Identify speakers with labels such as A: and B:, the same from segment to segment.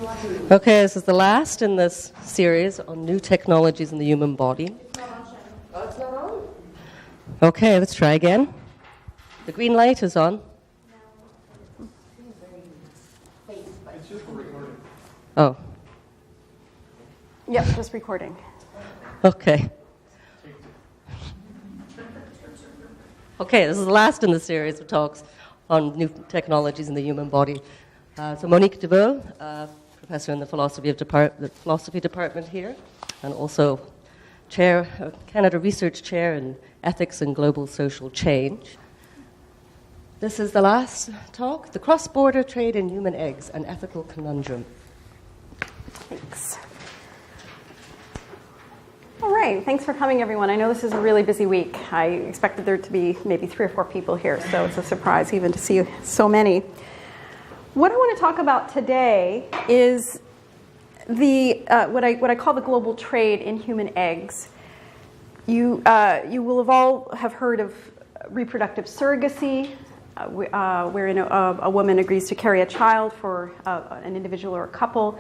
A: Okay, this is the last in this series on new technologies in the human body. Oh, it's not on? Okay, let's try again. The green light is on.
B: It's just for recording.
A: Oh,
C: Yep, just recording.
A: okay. Okay, this is the last in the series of talks on new technologies in the human body. So Monique Deveaux, professor in the philosophy department here, and also Canada Research Chair in Ethics and Global Social Change. This is the last talk, the cross-border trade in human eggs, an ethical conundrum.
C: Thanks. All right, thanks for coming, everyone. I know this is a really busy week. I expected there to be maybe 3 or 4 people here, so it's a surprise even to see so many. What I want to talk about today is the what I call the global trade in human eggs. You will have all have heard of reproductive surrogacy, wherein a woman agrees to carry a child for an individual or a couple.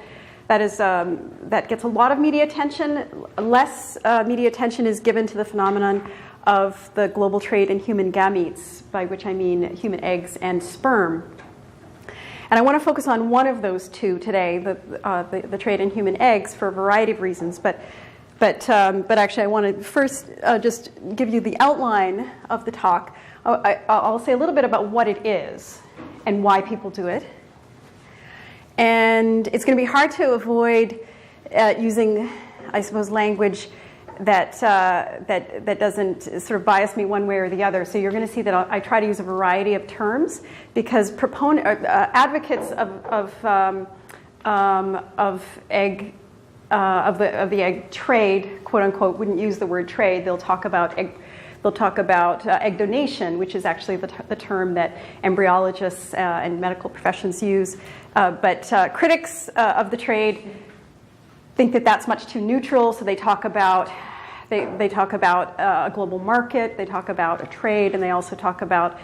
C: That gets a lot of media attention. Less media attention is given to the phenomenon of the global trade in human gametes, by which I mean human eggs and sperm. And I want to focus on one of those two today, the trade in human eggs, for a variety of reasons. But actually, I want to first just give you the outline of the talk. I'll say a little bit about what it is and why people do it. And it's going to be hard to avoid using, I suppose, language that doesn't sort of bias me one way or the other. So you're going to see that I try to use a variety of terms because advocates of the egg trade, quote unquote, wouldn't use the word trade. They'll talk about egg donation, which is actually the term that embryologists and medical professions use. But critics of the trade think that that's much too neutral, so they talk about a global market, they talk about a trade, and they also talk about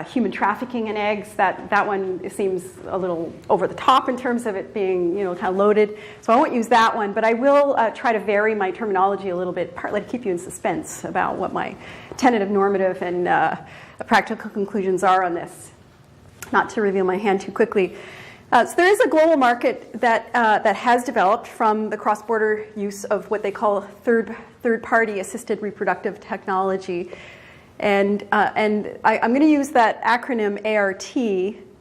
C: human trafficking in eggs. That one seems a little over the top in terms of it being, kind of loaded. So I won't use that one, but I will try to vary my terminology a little bit, partly to keep you in suspense about what my tentative, normative, and practical conclusions are on this. Not to reveal my hand too quickly. So there is a global market that has developed from the cross-border use of what they call third-party assisted reproductive technology. And I'm going to use that acronym ART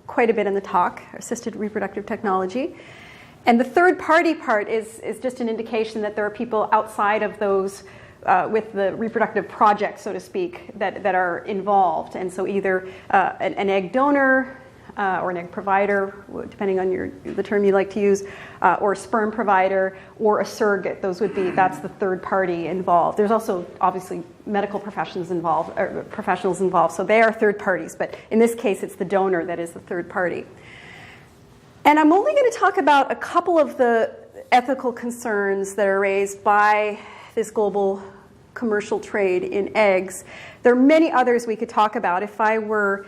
C: quite a bit in the talk, assisted reproductive technology. And the third-party part is just an indication that there are people outside of those with the reproductive project, so to speak, that are involved. And so either an egg donor or an egg provider, depending on the term you like to use, or a sperm provider, or a surrogate. That's the third party involved. There's also obviously medical professionals involved, so they are third parties. But in this case, it's the donor that is the third party. And I'm only going to talk about a couple of the ethical concerns that are raised by this global commercial trade in eggs. There are many others we could talk about. If I were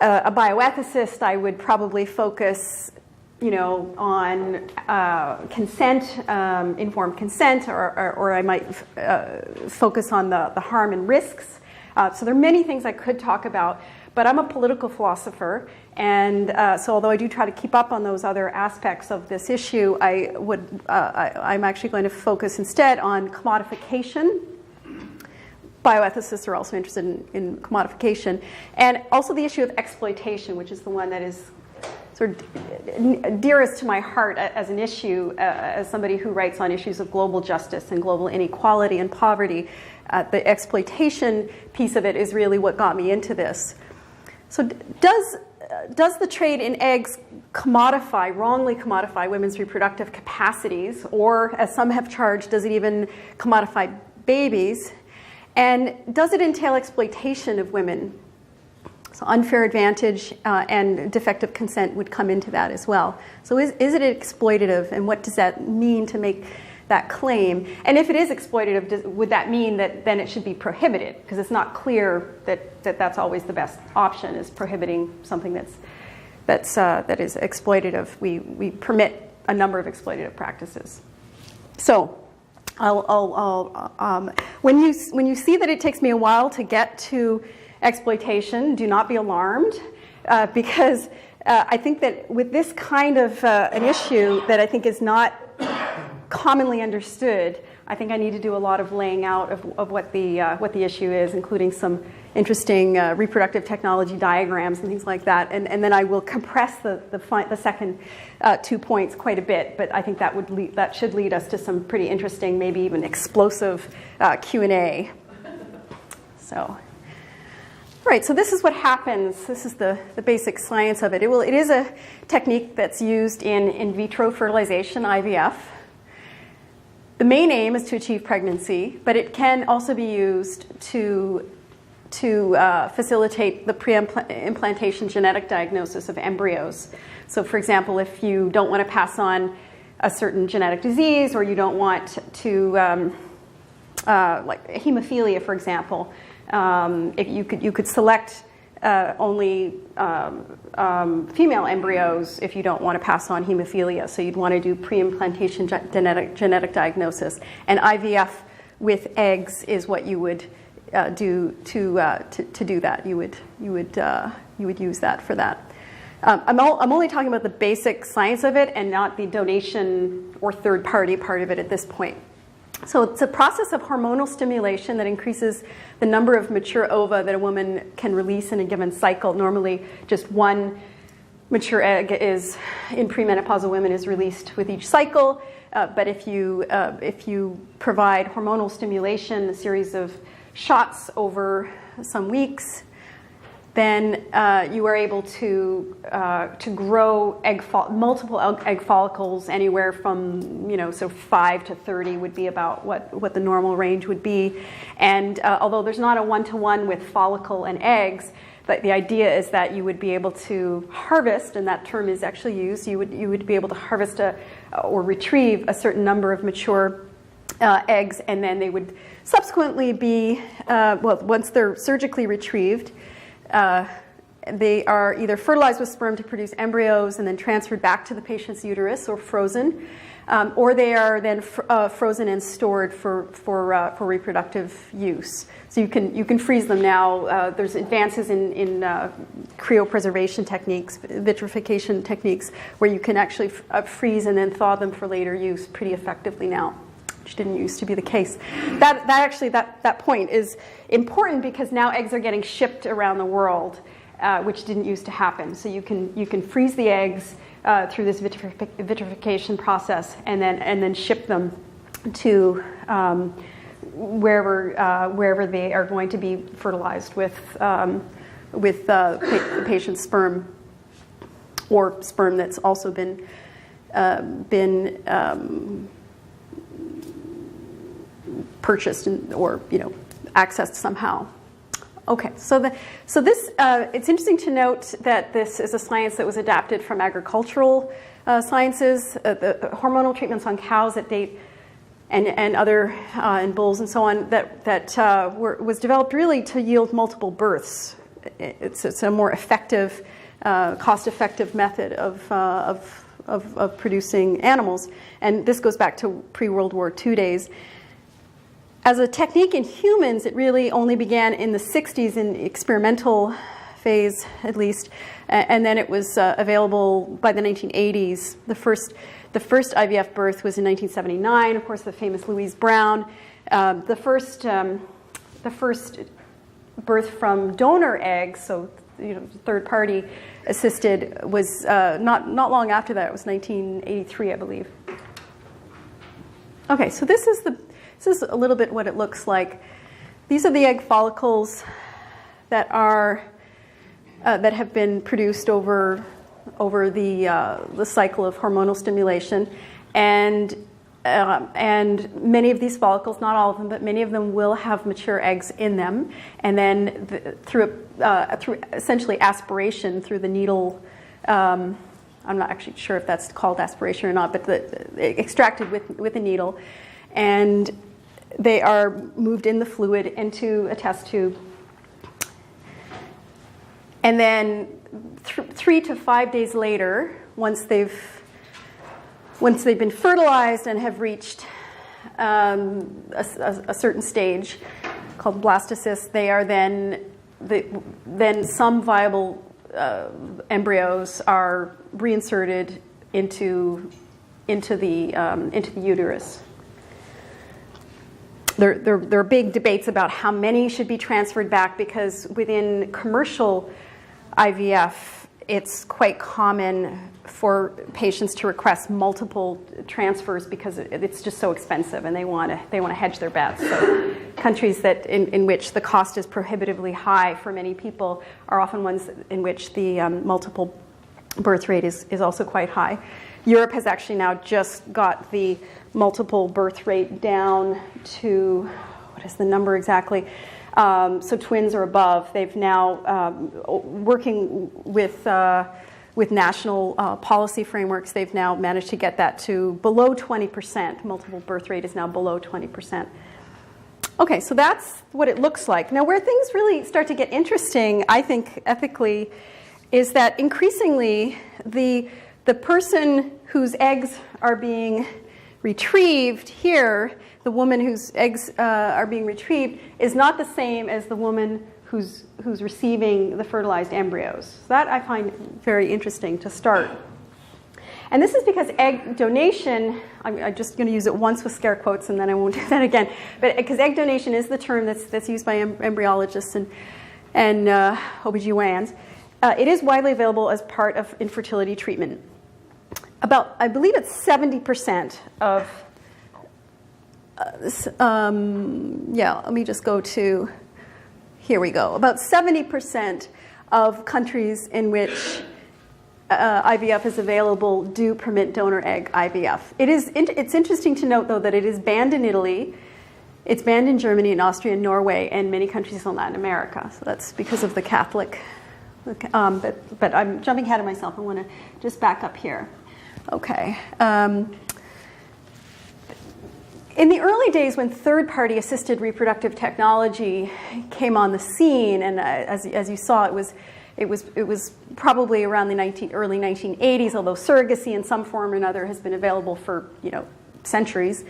C: a bioethicist, I would probably focus, on consent, informed consent, or I might focus on the harm and risks. So there are many things I could talk about, but I'm a political philosopher, and so although I do try to keep up on those other aspects of this issue, I'm actually going to focus instead on commodification. Bioethicists are also interested in commodification, and also the issue of exploitation, which is the one that is sort of dearest to my heart as an issue, as somebody who writes on issues of global justice and global inequality and poverty. The exploitation piece of it is really what got me into this. So does the trade in eggs wrongly commodify women's reproductive capacities, or as some have charged, does it even commodify babies? And does it entail exploitation of women? So unfair advantage and defective consent would come into that as well. So is it exploitative, and what does that mean to make that claim? And if it is exploitative, would that mean that then it should be prohibited? Because it's not clear that that's always the best option, is prohibiting something that is exploitative. We permit a number of exploitative practices. So, when you see that it takes me a while to get to exploitation, do not be alarmed, because I think that with this kind of an issue that I think is not commonly understood, I think I need to do a lot of laying out of what the issue is, including some interesting reproductive technology diagrams and things like that. And then I will compress the second 2 points quite a bit. But I think that should lead us to some pretty interesting, maybe even explosive Q&A. So. All right, so this is what happens. This is the basic science of it. It is a technique that's used in vitro fertilization, IVF. The main aim is to achieve pregnancy, but it can also be used to facilitate the pre-implantation genetic diagnosis of embryos. So, for example, if you don't want to pass on a certain genetic disease, or you don't want to, like hemophilia, for example, if you could select only female embryos if you don't want to pass on hemophilia. So you'd want to do pre-implantation genetic diagnosis, and IVF with eggs is what you would do to do that. You would use that for that. I'm only talking about the basic science of it and not the donation or third party part of it at this point. So it's a process of hormonal stimulation that increases the number of mature ova that a woman can release in a given cycle. Normally, just one mature egg is in premenopausal women is released with each cycle. But if you provide hormonal stimulation, a series of shots over some weeks, then you are able to grow multiple egg follicles anywhere from so 5 to 30 would be about what the normal range would be. And although there's not a one-to-one with follicle and eggs, but the idea is that you would be able to harvest, and that term is actually used. You would be able to harvest or retrieve a certain number of mature eggs, and then they would subsequently be once they're surgically retrieved. They are either fertilized with sperm to produce embryos and then transferred back to the patient's uterus or frozen, or they are then frozen and stored for reproductive use. So you can freeze them now. There's advances in cryopreservation techniques, vitrification techniques, where you can actually freeze and then thaw them for later use pretty effectively now, which didn't used to be the case. That point is important because now eggs are getting shipped around the world, which didn't used to happen. So you can freeze the eggs through this vitrification process and then ship them to wherever they are going to be fertilized with the patient's sperm, or sperm that's also been purchased or accessed somehow. Okay, so this it's interesting to note that this is a science that was adapted from agricultural sciences. The hormonal treatments on cows that date and other and bulls and so on that was developed really to yield multiple births. It's a more effective, cost-effective method of producing animals, and this goes back to pre-World War II days. As a technique in humans, it really only began in the 60s in experimental phase, at least, and then it was available by the 1980s. The first IVF birth was in 1979, of course, the famous Louise Brown. The first birth from donor eggs, so third party assisted, was not long after that. It was 1983, I believe. Okay, so this is a little bit what it looks like. These are the egg follicles that have been produced over the cycle of hormonal stimulation, and many of these follicles, not all of them, but many of them will have mature eggs in them, and then through essentially aspiration through the needle. I'm not actually sure if that's called aspiration or not, but extracted with a needle, and they are moved in the fluid into a test tube. And then 3 to 5 days later, once they've been fertilized and have reached a certain stage called blastocyst, they are then some viable embryos are reinserted into the uterus. There are big debates about how many should be transferred back, because within commercial IVF, it's quite common for patients to request multiple transfers because it's just so expensive, and they want to hedge their bets. So countries in which the cost is prohibitively high for many people are often ones in which the multiple birth rate is also quite high. Europe has actually now just got the multiple birth rate down to, what is the number exactly? So twins or above. They've now, working with national policy frameworks, they've now managed to get that to below 20%. Multiple birth rate is now below 20%. Okay, so that's what it looks like. Now, where things really start to get interesting, I think, ethically, is that increasingly the person whose eggs are being retrieved here, the woman whose eggs are being retrieved, is not the same as the woman who's receiving the fertilized embryos. So that I find very interesting to start. And this is because egg donation, I'm just going to use it once with scare quotes and then I won't do that again, but because egg donation is the term that's used by embryologists and OBGYNs, it is widely available as part of infertility treatment. About, I believe it's 70% of, let me just go to, here we go. About 70% of countries in which IVF is available do permit donor egg IVF. It's interesting to note, though, that it is banned in Italy, it's banned in Germany and Austria and Norway and many countries in Latin America. So that's because of the Catholic, but I'm jumping ahead of myself. I want to just back up here. Okay. In the early days when third-party assisted reproductive technology came on the scene, and as you saw, it was probably around the early 1980s, although surrogacy in some form or another has been available for centuries.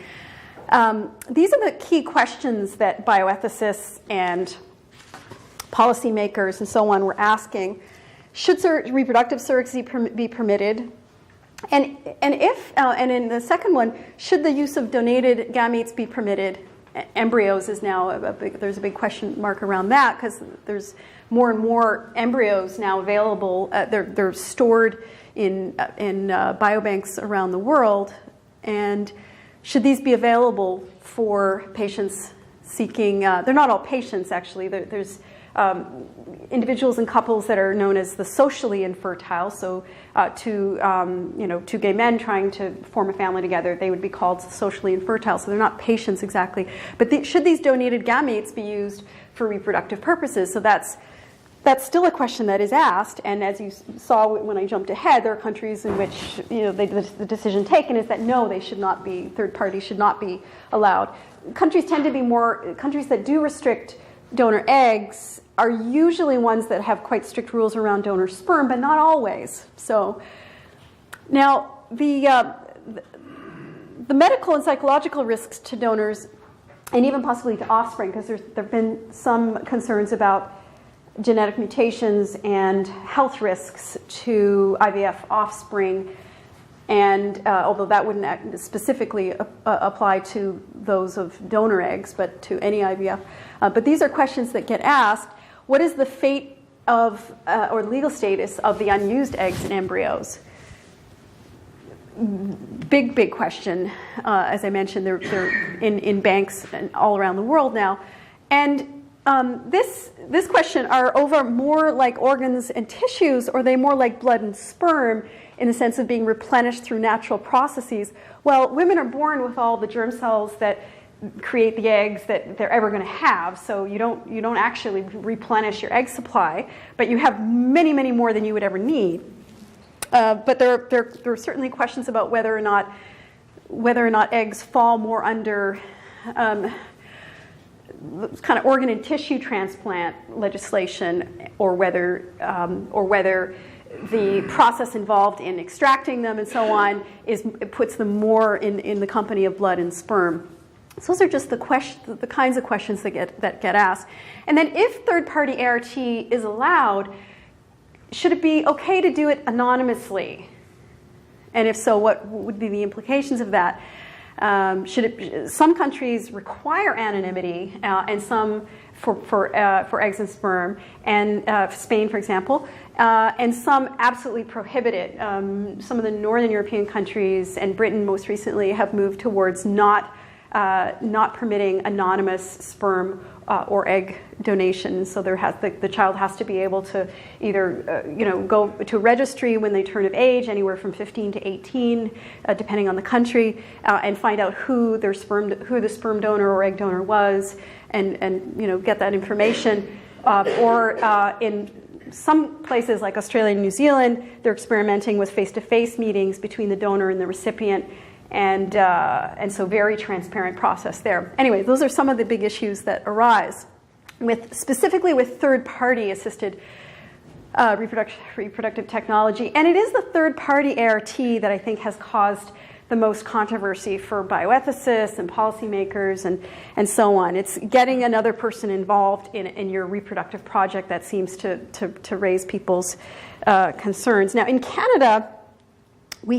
C: These are the key questions that bioethicists and policymakers and so on were asking. Should reproductive surrogacy be permitted? And in the second one, should the use of donated gametes be permitted? Embryos is now there's a big question mark around that, because there's more and more embryos now available. They're stored in biobanks around the world, and should these be available for patients seeking? They're not all patients, actually. There's individuals and couples that are known as the socially infertile. So two gay men trying to form a family together, they would be called socially infertile. So they're not patients exactly. But should these donated gametes be used for reproductive purposes? So that's still a question that is asked. And as you saw when I jumped ahead, there are countries in which the decision taken is that no, they should not be, third parties should not be allowed. Countries tend to be countries that do restrict donor eggs are usually ones that have quite strict rules around donor sperm, but not always. So now the medical and psychological risks to donors, and even possibly to offspring, because there have been some concerns about genetic mutations and health risks to IVF offspring, and although that wouldn't specifically apply to those of donor eggs, but to any IVF. But these are questions that get asked. What is the fate of, or the legal status of the unused eggs and embryos? Big question. As I mentioned, they're in banks and all around the world now. And this question, are ova more like organs and tissues, or are they more like blood and sperm in the sense of being replenished through natural processes? Well, women are born with all the germ cells that create the eggs that they're ever going to have, so you don't actually replenish your egg supply, but you have many more than you would ever need. But there are certainly questions about whether or not eggs fall more under kind of organ and tissue transplant legislation, or whether the process involved in extracting them and so on it puts them more in the company of blood and sperm. So those are just the kinds of questions that get asked. And then, if third-party ART is allowed, should it be okay to do it anonymously? And if so, what would be the implications of that? Some countries require anonymity, and some for eggs and sperm, and Spain, for example, and some absolutely prohibit it. Some of the Northern European countries, and Britain most recently, have moved towards not permitting anonymous sperm or egg donation. So the child has to be able to either go to a registry when they turn of age, anywhere from 15 to 18, depending on the country, and find out who the sperm donor or egg donor was, and get that information. Or in some places like Australia and New Zealand, they're experimenting with face-to-face meetings between the donor and the recipient. And so very transparent process there. Anyway, those are some of the big issues that arise, specifically with third-party assisted reproductive technology. And it is the third-party ART that I think has caused the most controversy for bioethicists and policymakers and so on. It's getting another person involved in your reproductive project that seems to raise people's concerns. Now, in Canada, we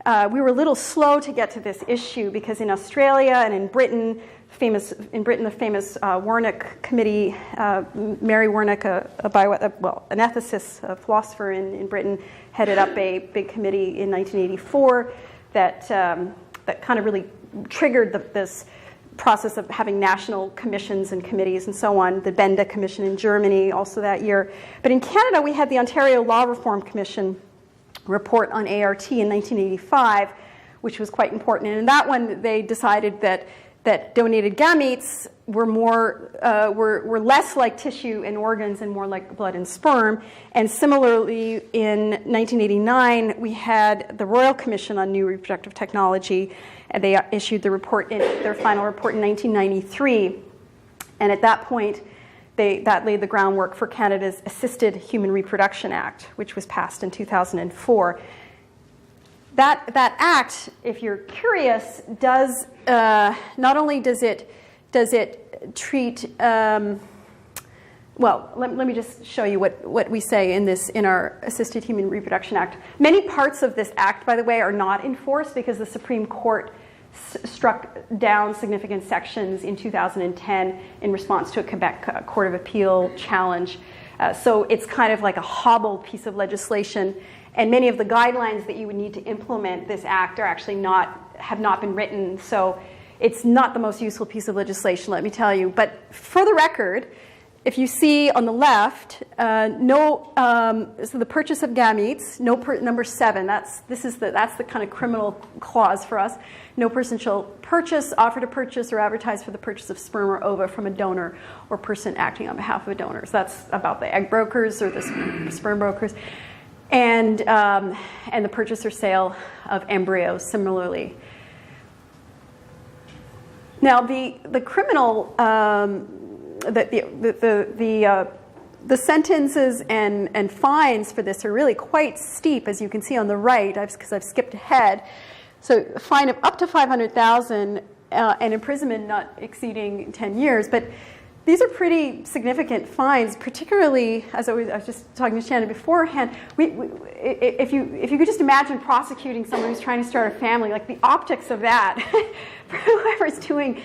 C: were a little slow to get to this issue because in Australia and in Britain, the famous Warnock Committee, Mary Warnock, an ethicist, a philosopher in Britain, headed up a big committee in 1984 that kind of really triggered this process of having national commissions and committees and so on. The Benda Commission in Germany also that year. But in Canada, we had the Ontario Law Reform Commission report on ART in 1985, which was quite important. And in that one, they decided that donated gametes were less like tissue and organs and more like blood and sperm. And similarly, in 1989, we had the Royal Commission on New Reproductive Technology, and they issued their final report in 1993. And at that point, that laid the groundwork for Canada's Assisted Human Reproduction Act, which was passed in 2004. That act, if you're curious, does not only does it treat let me just show you what we say in our Assisted Human Reproduction Act. Many parts of this act, by the way, are not enforced because the Supreme Court struck down significant sections in 2010 in response to a Quebec Court of Appeal challenge. So it's kind of like a hobbled piece of legislation, and many of the guidelines that you would need to implement this act are actually have not been written. So it's not the most useful piece of legislation, let me tell you. But for the record, if you see on the left, so the purchase of gametes, number 7. That's the kind of criminal clause for us. No person shall purchase, offer to purchase, or advertise for the purchase of sperm or ova from a donor or person acting on behalf of a donor. So that's about the egg brokers or the sperm brokers, and the purchase or sale of embryos. Similarly. Now the criminal. The sentences and fines for this are really quite steep, as you can see on the right, because I've skipped ahead. So a fine of up to $500,000 and imprisonment not exceeding 10 years. But these are pretty significant fines, particularly, as I was just talking to Shannon beforehand, if you could just imagine prosecuting someone who's trying to start a family, like the optics of that, for whoever's doing,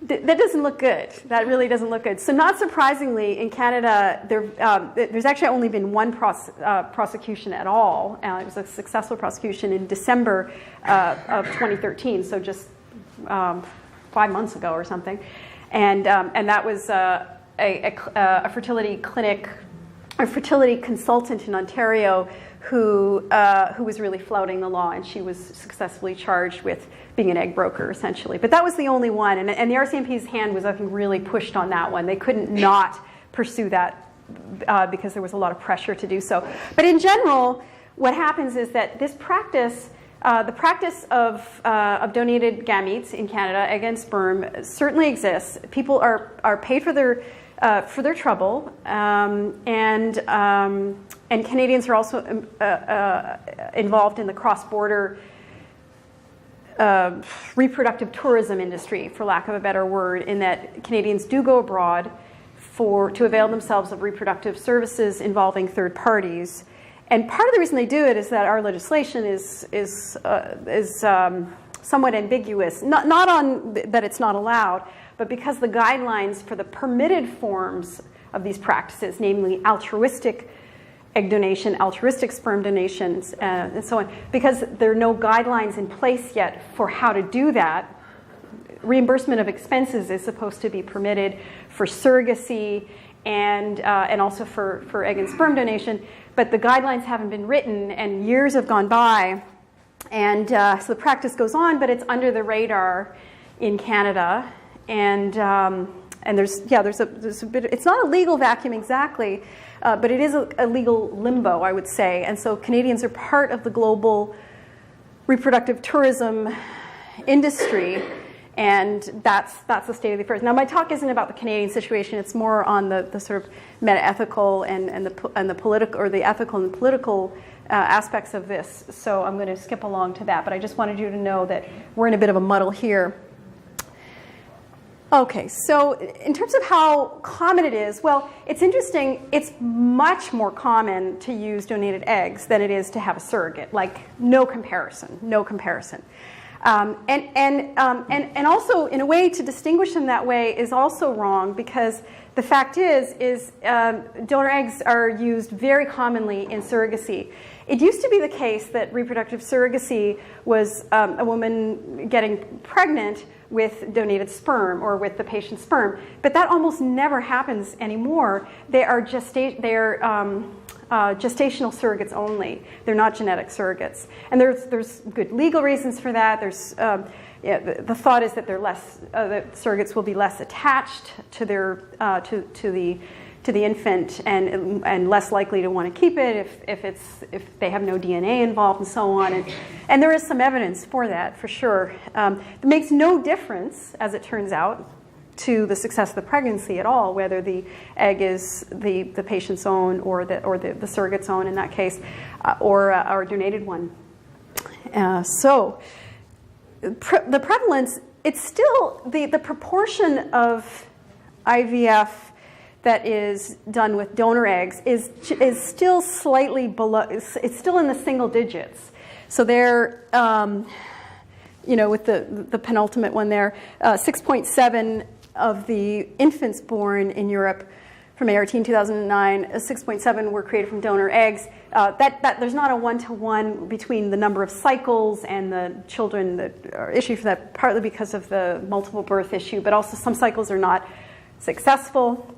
C: that doesn't look good. That really doesn't look good. So not surprisingly, in Canada, there's actually only been one prosecution at all. It was a successful prosecution in December of 2013, so just 5 months ago or something. And that was a fertility clinic, a fertility consultant in Ontario who was really flouting the law, and she was successfully charged with being an egg broker, essentially. But that was the only one, and the RCMP's hand was, I think, really pushed on that one. They couldn't not pursue that because there was a lot of pressure to do so. But in general, what happens is that this practice The practice of donated gametes in Canada, egg and sperm, certainly exists. People are paid for their trouble, and Canadians are also involved in the cross-border reproductive tourism industry, for lack of a better word, in that Canadians do go abroad to avail themselves of reproductive services involving third parties. And part of the reason they do it is that our legislation is somewhat ambiguous, not on that it's not allowed, but because the guidelines for the permitted forms of these practices, namely altruistic egg donation, altruistic sperm donations, and so on, because there are no guidelines in place yet for how to do that. Reimbursement of expenses is supposed to be permitted for surrogacy and also for egg and sperm donation, but the guidelines haven't been written and years have gone by, and so the practice goes on, but it's under the radar in Canada, and there's a bit. It's not a legal vacuum exactly, but it is a legal limbo, I would say, and so Canadians are part of the global reproductive tourism industry. And that's the state of the affairs. Now, my talk isn't about the Canadian situation. It's more on the sort of meta-ethical and the political, or the ethical and political aspects of this. So I'm going to skip along to that. But I just wanted you to know that we're in a bit of a muddle here. Okay, so in terms of how common it is, well, it's interesting. It's much more common to use donated eggs than it is to have a surrogate. Like, no comparison. And also, in a way, to distinguish them that way is also wrong, because the fact is donor eggs are used very commonly in surrogacy. It used to be the case that reproductive surrogacy was a woman getting pregnant with donated sperm or with the patient's sperm, but that almost never happens anymore. They are gestational surrogates only. They're not genetic surrogates, and there's good legal reasons for that. There's the thought is that the surrogates will be less attached to their to the infant and less likely to want to keep it if they have no DNA involved and so on. And there is some evidence for that, for sure. It makes no difference, as it turns out, to the success of the pregnancy at all, whether the egg is the patient's own or the surrogate's own in that case, or a donated one. So the prevalence, it's still the proportion of IVF that is done with donor eggs is still slightly below. It's still in the single digits. So they're with the penultimate one there, 6.7 of the infants born in Europe from ART in 2009, 6.7 were created from donor eggs. That there's not a one-to-one between the number of cycles and the children that are issued for that, partly because of the multiple birth issue, but also some cycles are not successful.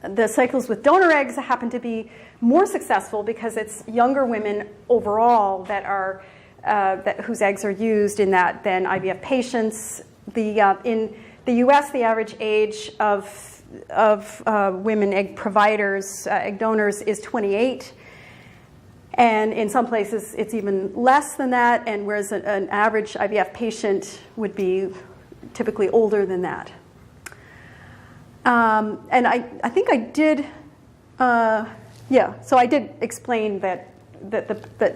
C: The cycles with donor eggs happen to be more successful because it's younger women overall that are whose eggs are used in that than IVF patients. In the U.S., the average age of women egg providers, egg donors, is 28, and in some places it's even less than that. And whereas an average IVF patient would be typically older than that. And I think I did, so I did explain that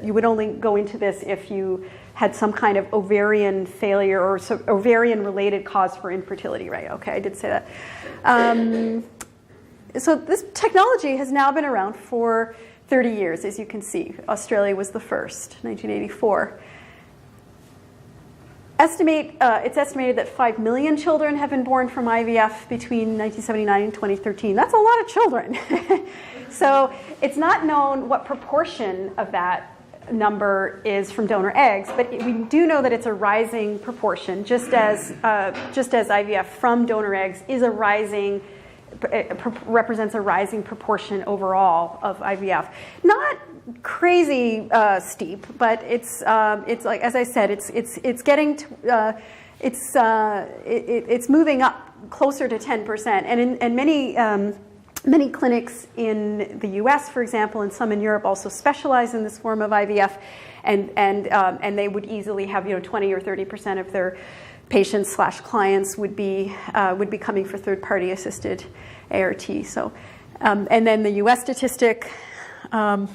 C: you would only go into this if you had some kind of ovarian failure or ovarian-related cause for infertility, right? Okay, I did say that. So this technology has now been around for 30 years, as you can see. Australia was the first, 1984. It's estimated that 5 million children have been born from IVF between 1979 and 2013. That's a lot of children. So it's not known what proportion of that number is from donor eggs, but we do know that it's a rising proportion, just as IVF from donor eggs is represents a rising proportion overall of IVF. Not crazy steep, but it's like, as I said, it's getting to, it's moving up closer to 10%, and many Many clinics in the US, for example, and some in Europe also specialize in this form of IVF, and they would easily have 20 or 30% of their patients/clients would be coming for third-party assisted ART. So, and then the US statistic, I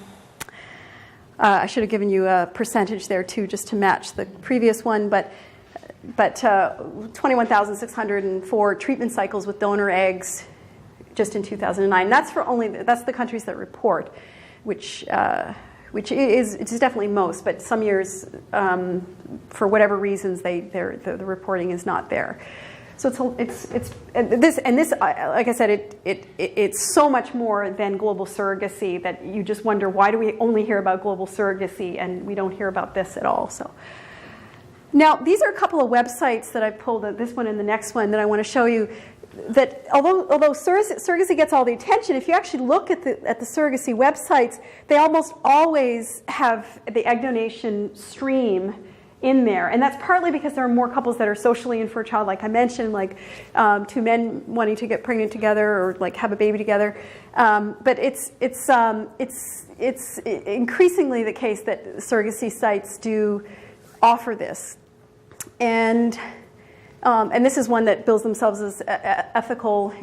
C: should have given you a percentage there too, just to match the previous one, but 21,604 treatment cycles with donor eggs just in 2009. That's the countries that report, which is definitely most, but some years, for whatever reasons, the reporting is not there. So it's this, like I said, it's so much more than global surrogacy that you just wonder, why do we only hear about global surrogacy and we don't hear about this at all? So now these are a couple of websites that I pulled, this one and the next one, that I want to show you. That although surrogacy gets all the attention, if you actually look at the surrogacy websites, they almost always have the egg donation stream in there, and that's partly because there are more couples that are socially infertile, like I mentioned, like two men wanting to get pregnant together or like have a baby together. But it's increasingly the case that surrogacy sites do offer this, and this is one that bills themselves as ethical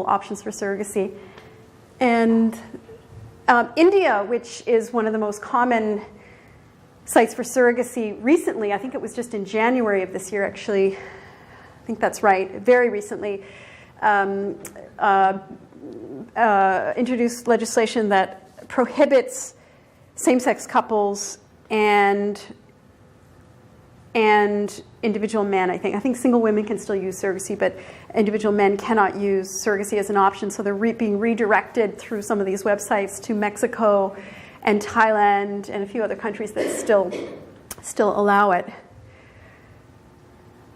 C: options for surrogacy. And India, which is one of the most common sites for surrogacy recently, I think it was just in January of this year, actually, I think that's right, very recently, introduced legislation that prohibits same-sex couples and individual men, I think single women can still use surrogacy, but individual men cannot use surrogacy as an option. So they're being redirected through some of these websites to Mexico and Thailand and a few other countries that still allow it.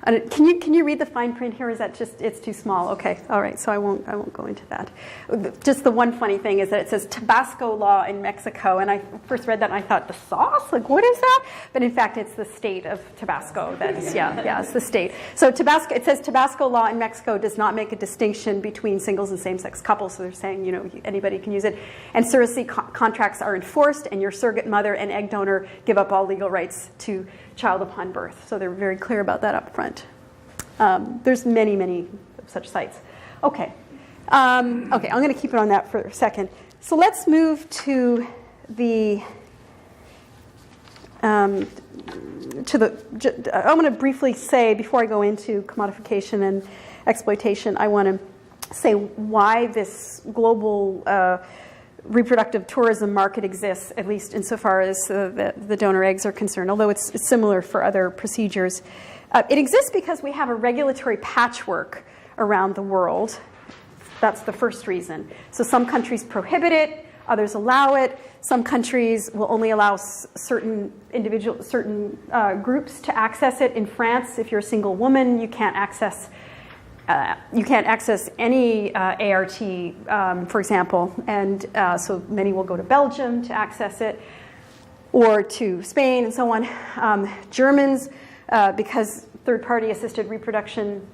C: Can you read the fine print here? Or is that just, it's too small? Okay, all right. So I won't go into that. Just the one funny thing is that it says Tabasco law in Mexico, and I first read that and I thought, the sauce? Like, what is that? But in fact, it's the state of Tabasco. That's it's the state. So Tabasco, it says Tabasco law in Mexico does not make a distinction between singles and same-sex couples. So they're saying anybody can use it, and surrogacy contracts are enforced, and your surrogate mother and egg donor give up all legal rights to child upon birth. So they're very clear about that up front. There's many such sites. Okay. I'm going to keep it on that for a second. So let's move to I want to briefly say, before I go into commodification and exploitation, I want to say why this global reproductive tourism market exists, at least insofar as the donor eggs are concerned, although it's similar for other procedures. It exists because we have a regulatory patchwork around the world. That's the first reason. So some countries prohibit it, others allow it. Some countries will only allow certain groups to access it. In France, if you're a single woman, you can't access any ART, for example, and so many will go to Belgium to access it, or to Spain and so on. Germans, because third-party assisted reproduction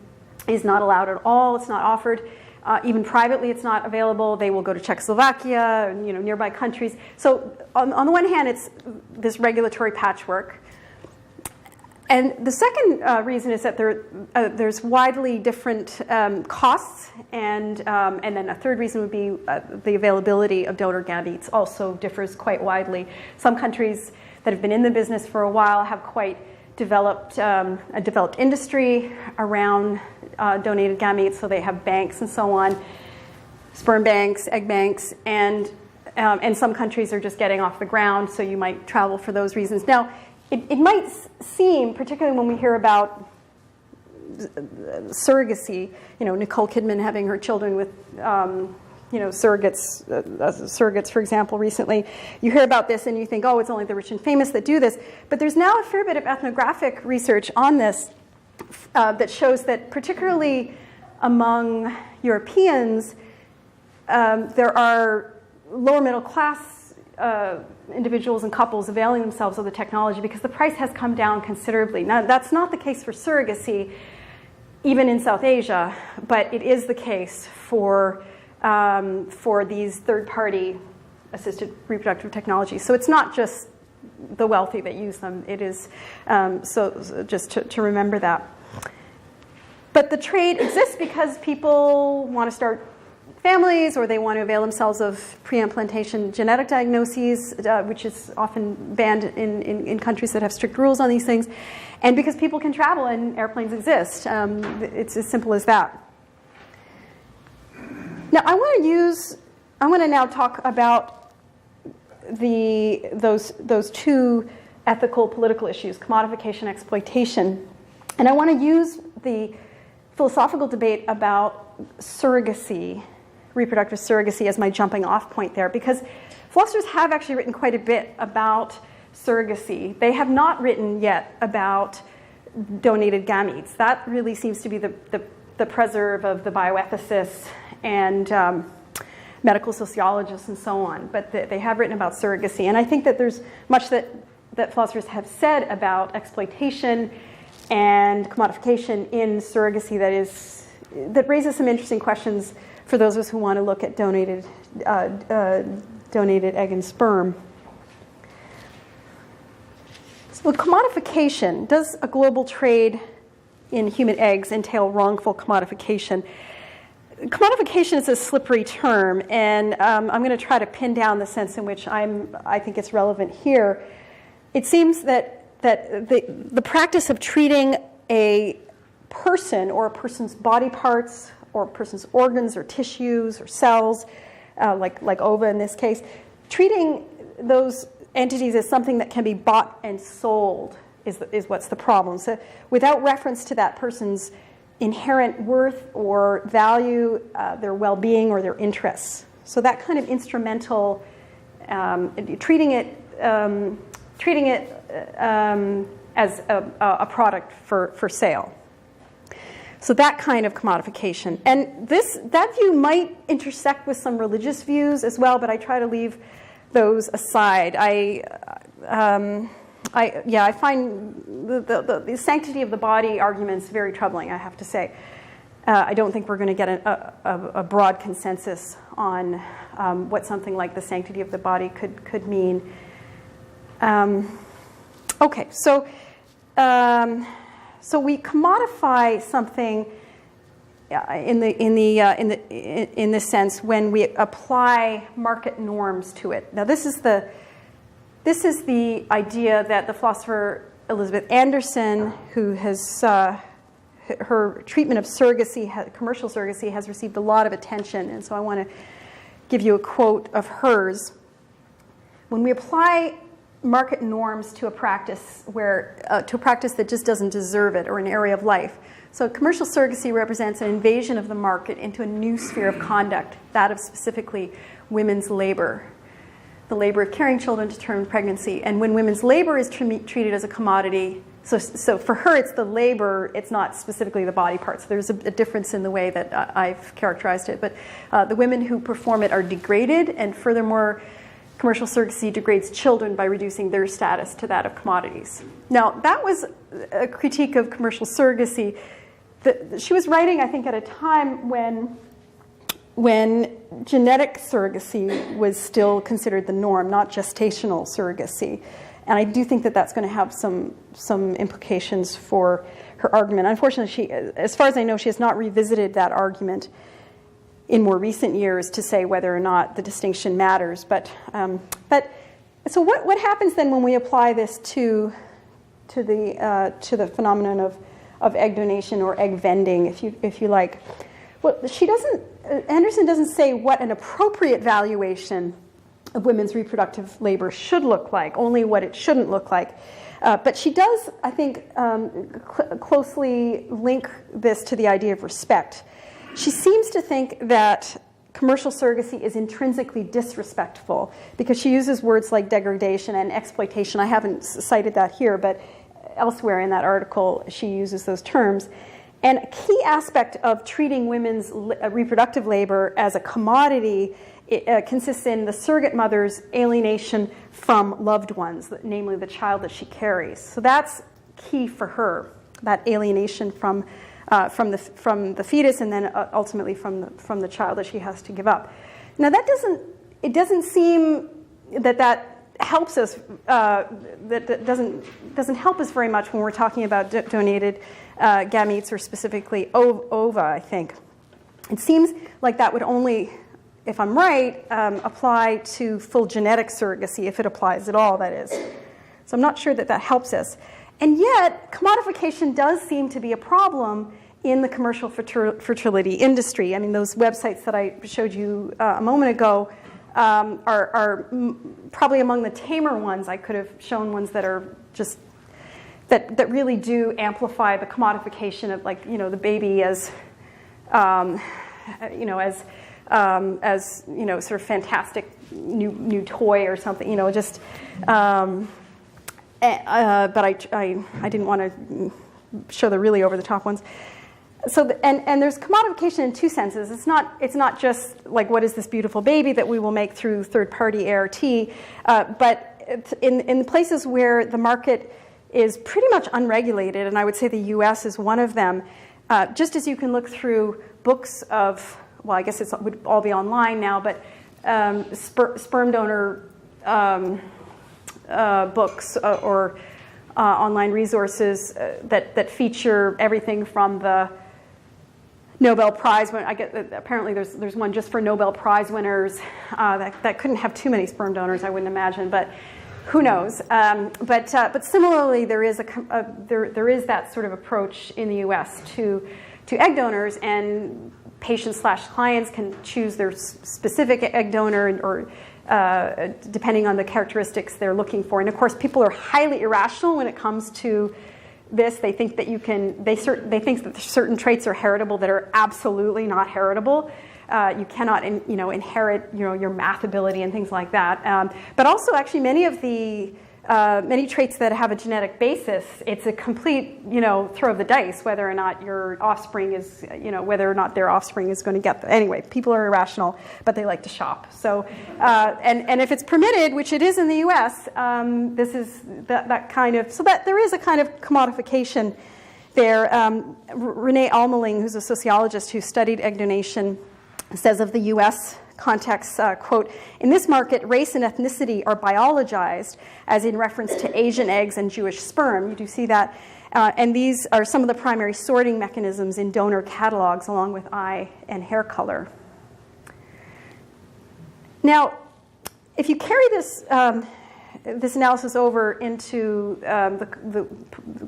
C: is not allowed at all, it's not offered. Even privately, it's not available. They will go to Czechoslovakia, nearby countries. So on the one hand, it's this regulatory patchwork. And the second reason is that there's widely different costs, and then a third reason would be the availability of donor gametes also differs quite widely. Some countries that have been in the business for a while have quite developed a developed industry around donated gametes, so they have banks and so on, sperm banks, egg banks, and some countries are just getting off the ground, so you might travel for those reasons. Now, it might seem, particularly when we hear about surrogacy, Nicole Kidman having her children with, surrogates, for example, recently. You hear about this and you think, oh, it's only the rich and famous that do this. But there's now a fair bit of ethnographic research on this that shows that particularly among Europeans, there are lower middle class individuals and couples availing themselves of the technology because the price has come down considerably. Now, that's not the case for surrogacy, even in South Asia, but it is the case for for these third-party assisted reproductive technologies. So it's not just the wealthy that use them. It is, so just to remember that. But the trade exists because people want to start families, or they want to avail themselves of pre-implantation genetic diagnoses, which is often banned in countries that have strict rules on these things, and because people can travel and airplanes exist. It's as simple as that. Now, I want to now talk about those two ethical political issues, commodification, exploitation, and I want to use the philosophical debate about surrogacy, reproductive surrogacy, as my jumping off point there, because philosophers have actually written quite a bit about surrogacy. They have not written yet about donated gametes. That really seems to be the preserve of the bioethicists and medical sociologists and so on. But they have written about surrogacy. And I think that there's much that philosophers have said about exploitation and commodification in surrogacy that raises some interesting questions for those of us who want to look at donated egg and sperm. So commodification, does a global trade in human eggs entail wrongful commodification? Commodification is a slippery term, and I'm going to try to pin down the sense in which I think it's relevant here. It seems that the practice of treating a person or a person's body parts or a person's organs or tissues or cells, like ova in this case, treating those entities as something that can be bought and sold is what's the problem. So without reference to that person's inherent worth or value, their well-being or their interests. So that kind of instrumental, treating it as a product for sale. So that kind of commodification. And that view might intersect with some religious views as well, but I try to leave those aside. I find the sanctity of the body arguments very troubling, I have to say. I don't think we're going to get a broad consensus on what something like the sanctity of the body could mean. Okay, so we commodify something in the sense when we apply market norms to it. Now, this is the idea that the philosopher Elizabeth Anderson, who has her treatment of surrogacy, commercial surrogacy, has received a lot of attention, and so I want to give you a quote of hers. When we apply market norms to a practice that just doesn't deserve it, or an area of life. So commercial surrogacy represents an invasion of the market into a new sphere of conduct, that of specifically women's labor, the labor of carrying children to term pregnancy. And when women's labor is treated as a commodity, so for her it's the labor, it's not specifically the body parts. There's a difference in the way that I've characterized it. But the women who perform it are degraded, and furthermore, commercial surrogacy degrades children by reducing their status to that of commodities. Now, that was a critique of commercial surrogacy. She was writing, I think, at a time when genetic surrogacy was still considered the norm, not gestational surrogacy. And I do think that that's going to have some implications for her argument. Unfortunately, as far as I know, she has not revisited that argument in more recent years to say whether or not the distinction matters. But so what happens then when we apply this to the phenomenon of egg donation or egg vending, if you like? Well, Anderson doesn't say what an appropriate valuation of women's reproductive labor should look like, only what it shouldn't look like. But she does, I think, closely link this to the idea of respect. She seems to think that commercial surrogacy is intrinsically disrespectful because she uses words like degradation and exploitation. I haven't cited that here, but elsewhere in that article she uses those terms. And a key aspect of treating women's reproductive labor as a commodity consists in the surrogate mother's alienation from loved ones, namely the child that she carries. So that's key for her, that alienation from from the fetus, and then ultimately from the child that she has to give up. Now it doesn't seem that helps us. That doesn't help us very much when we're talking about donated gametes, or specifically ova. I think it seems like that would only, if I'm right, apply to full genetic surrogacy, if it applies at all, that is. So I'm not sure that helps us. And yet, commodification does seem to be a problem in the commercial fertility industry. I mean, those websites that I showed you a moment ago are probably among the tamer ones. I could have shown ones that are just, that really do amplify the commodification of, like, the baby as, sort of fantastic new toy or something, just. But I didn't want to show the really over the top ones. So and there's commodification in two senses. It's not just like, what is this beautiful baby that we will make through third-party ART, but in places where the market is pretty much unregulated, and I would say the U.S. is one of them. Just as you can look through books of, well, I guess it would all be online now, but sperm donor books or online resources that feature everything from the Nobel Prize. Apparently there's one just for Nobel Prize winners that couldn't have too many sperm donors, I wouldn't imagine, but who knows? But similarly, there is that sort of approach in the U.S. to egg donors, and patients/clients can choose their specific egg donor, or depending on the characteristics they're looking for. And of course, people are highly irrational when it comes to this. They think that they think that certain traits are heritable that are absolutely not heritable. You cannot, inherit, your math ability and things like that. But also, actually, many traits that have a genetic basis, it's a complete, throw of the dice whether or not your offspring is, whether or not their offspring is going to get them. Anyway, people are irrational, but they like to shop. So, and if it's permitted, which it is in the U.S., this is that kind of, so that there is a kind of commodification there. Renee Almeling, who's a sociologist who studied egg donation, says of the U.S. context, quote, "In this market, race and ethnicity are biologized, as in reference to Asian eggs and Jewish sperm." You do see that. And these are some of the primary sorting mechanisms in donor catalogs, along with eye and hair color. Now, if you carry this analysis over into the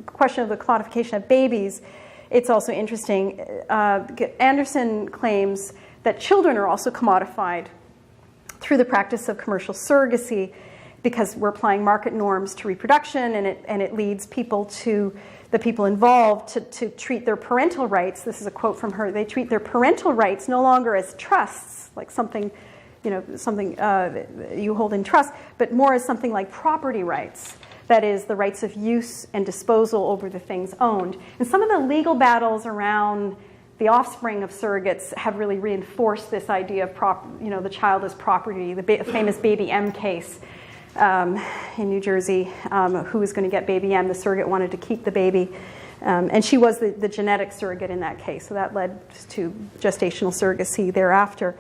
C: question of the commodification of babies, it's also interesting. Anderson claims that children are also commodified through the practice of commercial surrogacy, because we're applying market norms to reproduction, and it leads the people involved to treat their parental rights. This is a quote from her. They treat their parental rights no longer as trusts, like something you hold in trust, but more as something like property rights. That is, the rights of use and disposal over the things owned. And some of the legal battles around the offspring of surrogates have really reinforced this idea of the child as property. The famous Baby M case in New Jersey, who was going to get Baby M? The surrogate wanted to keep the baby, and she was the genetic surrogate in that case. So that led to gestational surrogacy thereafter.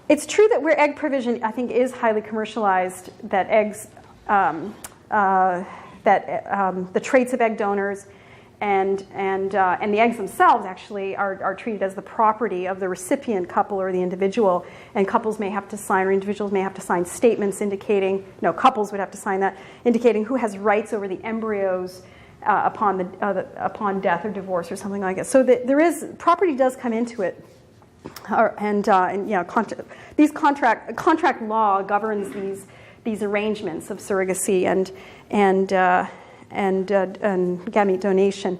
C: It's true that where egg provision, I think, is highly commercialized, that eggs, the traits of egg donors and the eggs themselves actually are treated as the property of the recipient couple or the individual, and couples may have to sign, or individuals may have to sign statements indicating, couples would have to sign that, indicating who has rights over the embryos upon death or divorce or something like that. So property does come into it, contract law governs these arrangements of surrogacy and gamete donation.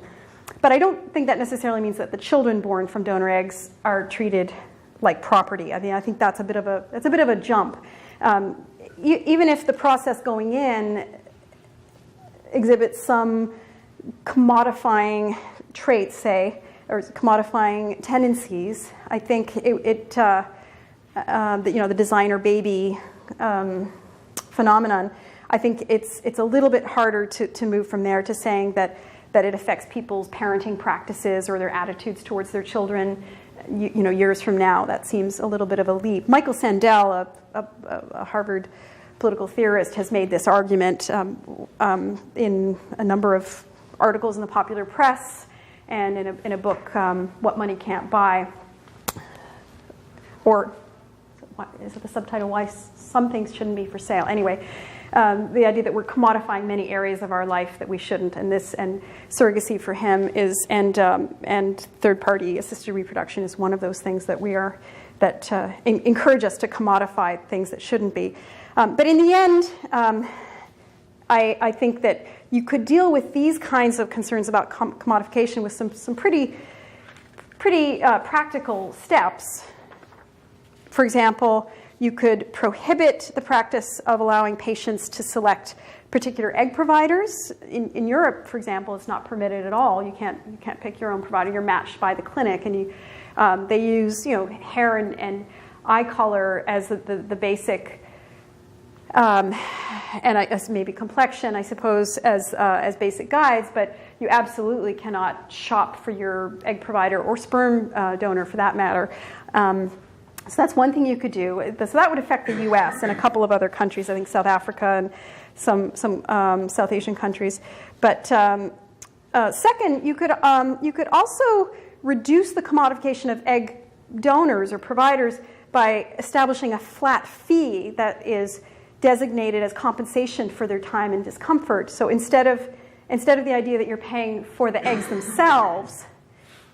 C: But I don't think that necessarily means that the children born from donor eggs are treated like property. I mean, I think that's a bit of a jump. Even if the process going in exhibits some commodifying traits, say, or commodifying tendencies, I think the designer baby phenomenon, I think it's a little bit harder to move from there to saying that that it affects people's parenting practices or their attitudes towards their children, years from now. That seems a little bit of a leap. Michael Sandel, a Harvard political theorist, has made this argument in a number of articles in the popular press and in a book, What Money Can't Buy. Or is it the subtitle, Why Some Things Shouldn't Be for Sale? Anyway, the idea that we're commodifying many areas of our life that we shouldn't, and surrogacy for him is, and third-party assisted reproduction is one of those things that encourage us to commodify things that shouldn't be. But in the end, I think that you could deal with these kinds of concerns about commodification with some pretty practical steps. For example, you could prohibit the practice of allowing patients to select particular egg providers. In Europe, for example, it's not permitted at all. You can't pick your own provider. You're matched by the clinic, and they use hair and eye color as the basic, and maybe complexion, I suppose, as basic guides. But you absolutely cannot shop for your egg provider or sperm donor, for that matter. So that's one thing you could do. So that would affect the U.S. and a couple of other countries, I think South Africa and some South Asian countries. But second, you could also reduce the commodification of egg donors or providers by establishing a flat fee that is designated as compensation for their time and discomfort. So instead of the idea that you're paying for the eggs themselves,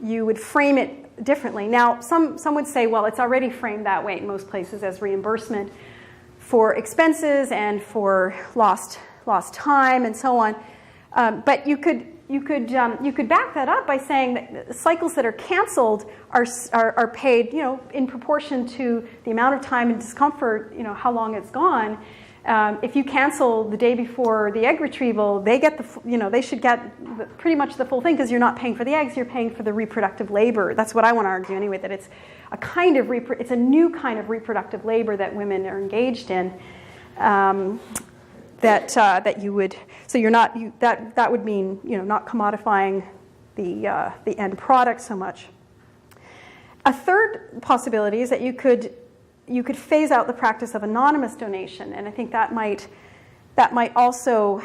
C: you would frame it differently. Now, some would say, well, it's already framed that way in most places as reimbursement for expenses and for lost time and so on. But you could back that up by saying that cycles that are canceled are paid, in proportion to the amount of time and discomfort, how long it's gone. If you cancel the day before the egg retrieval, they get they should get pretty much the full thing, because you're not paying for the eggs, you're paying for the reproductive labor. That's what I want to argue anyway, that it's it's a new kind of reproductive labor that women are engaged in. That you would, so you're not, that would mean not commodifying the end product so much. A third possibility is that you could phase out the practice of anonymous donation, and I think that might also,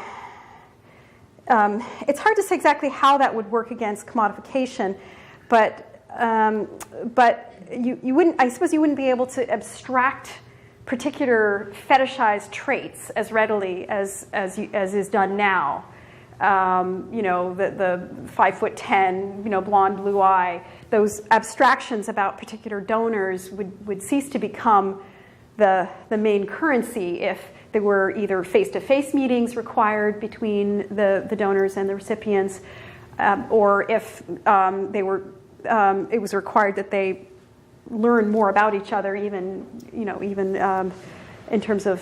C: it's hard to say exactly how that would work against commodification, but you wouldn't, I suppose you wouldn't be able to abstract particular fetishized traits as readily as is done now. The 5'10", blonde, blue eye, those abstractions about particular donors would cease to become the main currency if there were either face-to-face meetings required between the donors and the recipients, or if it was required that they learn more about each other, even in terms of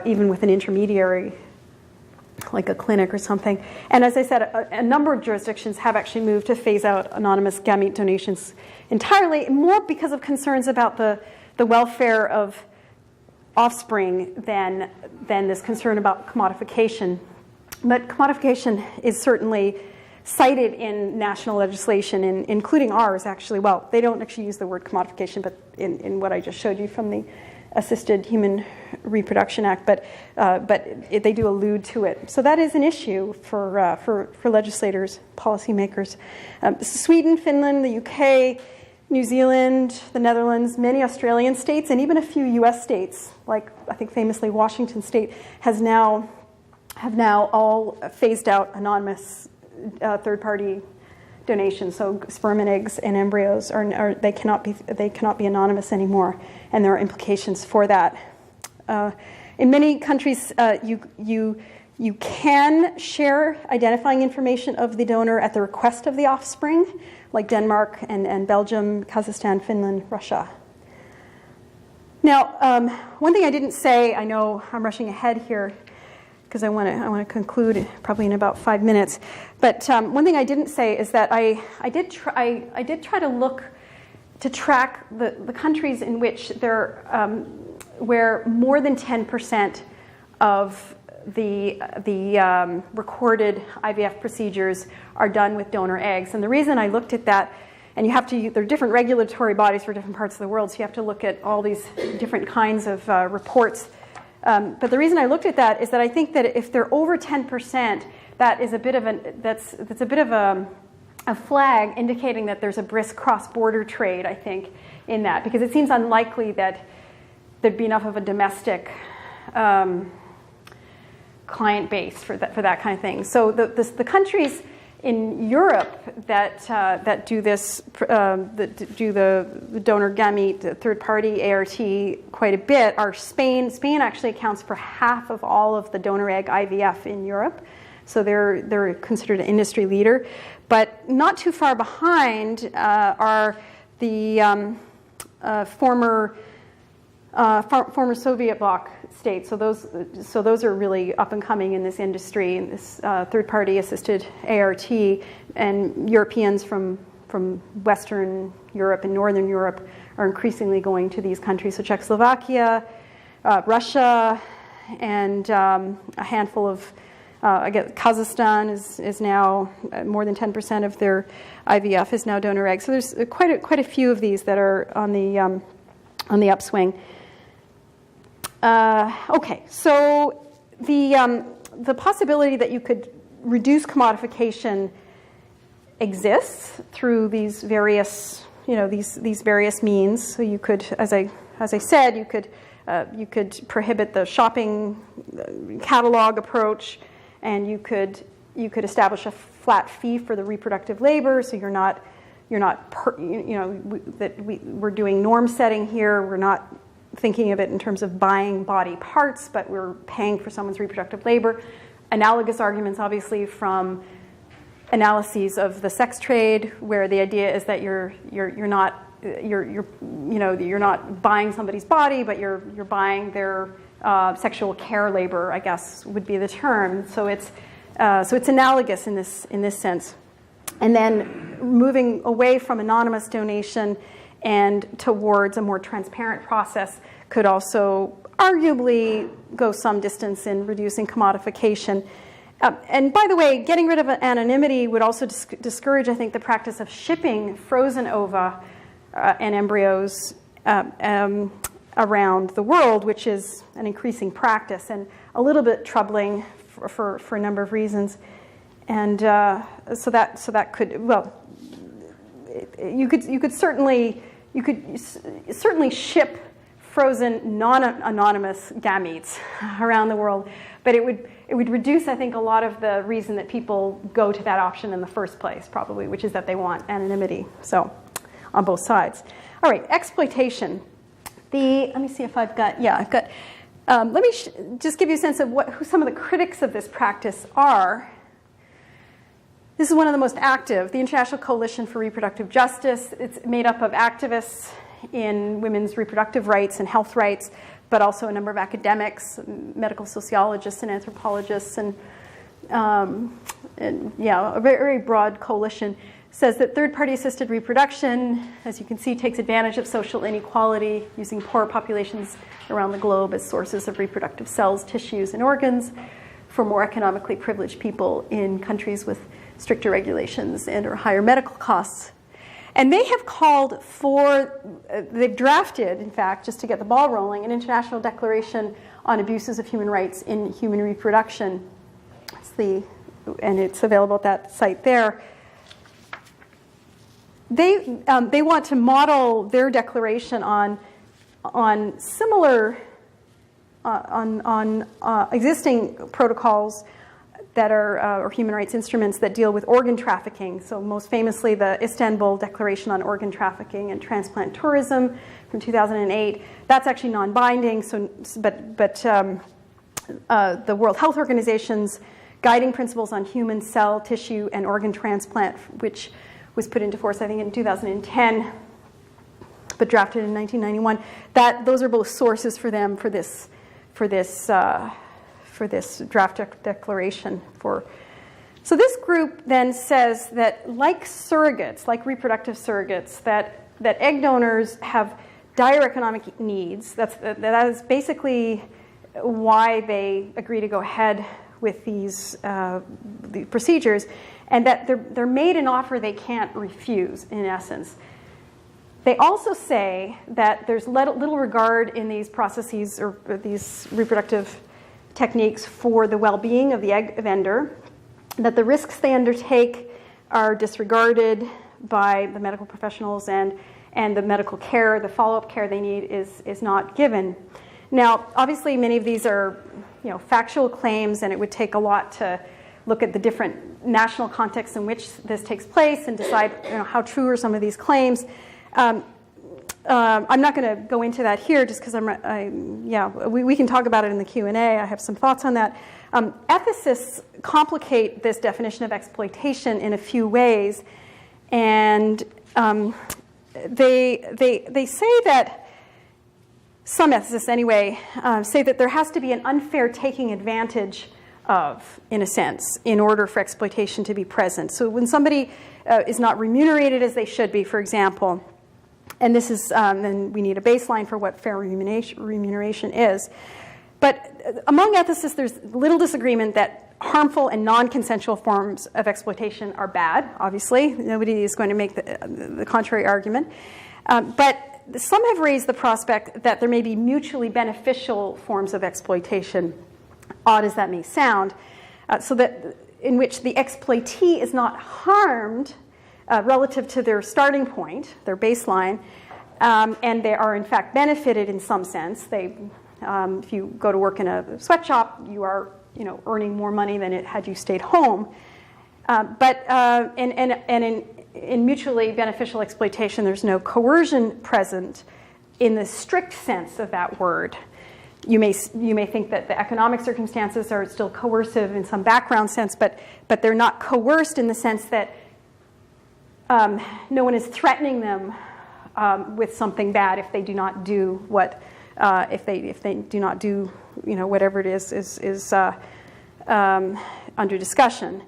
C: even with an intermediary, like a clinic or something. And as I said, a number of jurisdictions have actually moved to phase out anonymous gamete donations entirely, more because of concerns about the welfare of offspring than this concern about commodification. But commodification is certainly cited in national legislation, including ours, actually. Well, they don't actually use the word commodification, but in what I just showed you from the Assisted Human Reproduction Act, but they do allude to it. So that is an issue for legislators, policymakers. Sweden, Finland, the UK, New Zealand, the Netherlands, many Australian states, and even a few U.S. states, like I think famously Washington State, have now all phased out anonymous third-party donations. So sperm and eggs and embryos they cannot be anonymous anymore, and there are implications for that. In many countries, you can share identifying information of the donor at the request of the offspring, like Denmark and Belgium, Kazakhstan, Finland, Russia. Now, one thing I didn't say, I know I'm rushing ahead here because I want to conclude probably in about 5 minutes. But one thing I didn't say is that I did try to track the countries in which where more than 10% of the recorded IVF procedures are done with donor eggs. And the reason I looked at that, and there are different regulatory bodies for different parts of the world, so you have to look at all these different kinds of reports. But the reason I looked at that is that I think that if they're over 10%, that is a bit of a flag indicating that there's a brisk cross-border trade, I think, in that, because it seems unlikely that there'd be enough of a domestic client base for that kind of thing. So the countries in Europe that do this, that do the donor gamete third-party ART quite a bit are Spain. Spain actually accounts for half of all of the donor egg IVF in Europe, so they're considered an industry leader. But not too far behind are the former Soviet bloc states. So those are really up and coming in this industry, in this third-party assisted ART, and Europeans from Western Europe and Northern Europe are increasingly going to these countries. So Czechoslovakia, Russia, and a handful of I guess Kazakhstan is now more than 10% of their IVF is now donor eggs. So there's quite a few of these that are on the upswing. Okay, so the possibility that you could reduce commodification exists through these various these various means. So you could, as I said, you could prohibit the shopping catalog approach. And you could establish a flat fee for the reproductive labor, so we're doing norm setting here. We're not thinking of it in terms of buying body parts, but we're paying for someone's reproductive labor. Analogous arguments, obviously, from analyses of the sex trade, where the idea is that you're not buying somebody's body, but you're buying their sexual care labor, I guess would be the term. So it's analogous in this sense. And then moving away from anonymous donation and towards a more transparent process could also arguably go some distance in reducing commodification. And by the way, getting rid of anonymity would also discourage, I think, the practice of shipping frozen ova and embryos around the world, which is an increasing practice and a little bit troubling for a number of reasons. And so that could, well, you could certainly ship frozen non-anonymous gametes around the world, but it would reduce, I think, a lot of the reason that people go to that option in the first place, probably, which is that they want anonymity. So on both sides. All right, exploitation. Let me see if I've got, let me just give you a sense of who some of the critics of this practice are. This is one of the most active, the International Coalition for Reproductive Justice. It's made up of activists in women's reproductive rights and health rights, but also a number of academics, medical sociologists and anthropologists, and a very broad coalition. Says that third-party assisted reproduction, as you can see, takes advantage of social inequality, using poor populations around the globe as sources of reproductive cells, tissues, and organs for more economically privileged people in countries with stricter regulations and or higher medical costs. And they have called for, they've drafted, in fact, just to get the ball rolling, an international declaration on abuses of human rights in human reproduction. And it's available at that site there. They want to model their declaration on similar on existing protocols that are or human rights instruments that deal with organ trafficking. So most famously, the Istanbul Declaration on Organ Trafficking and Transplant Tourism from 2008. That's actually non-binding. So, but the World Health Organization's guiding principles on human cell, tissue, and organ transplant, which was put into force, I think, in 2010, but drafted in 1991. Those are both sources for them for this draft declaration. So this group then says that, like surrogates, like reproductive surrogates, that egg donors have dire economic needs. That is basically why they agree to go ahead with these the procedures, and that they're made an offer they can't refuse, in essence. They also say that there's little regard in these processes or these reproductive techniques for the well-being of the egg vendor, that the risks they undertake are disregarded by the medical professionals, and the medical care, the follow-up care they need is not given. Now, obviously, many of these are, factual claims, and it would take a lot to look at the different national contexts in which this takes place and decide, how true are some of these claims. I'm not going to go into that here, just because we can talk about it in the Q&A. I have some thoughts on that. Ethicists complicate this definition of exploitation in a few ways, and they say that, some ethicists anyway, say that there has to be an unfair taking advantage of, in a sense, in order for exploitation to be present. So when somebody is not remunerated as they should be, for example, and this is, then we need a baseline for what fair remuneration is. But among ethicists, there's little disagreement that harmful and non-consensual forms of exploitation are bad, obviously. Nobody is going to make the contrary argument. But some have raised the prospect that there may be mutually beneficial forms of exploitation, odd as that may sound, so that in which the exploitee is not harmed relative to their starting point, their baseline, and they are in fact benefited in some sense. If you go to work in a sweatshop, you are earning more money than had you stayed home. But in mutually beneficial exploitation, there's no coercion present in the strict sense of that word. You may think that the economic circumstances are still coercive in some background sense, but they're not coerced in the sense that no one is threatening them with something bad if they do not do what if they do not do whatever it is under discussion.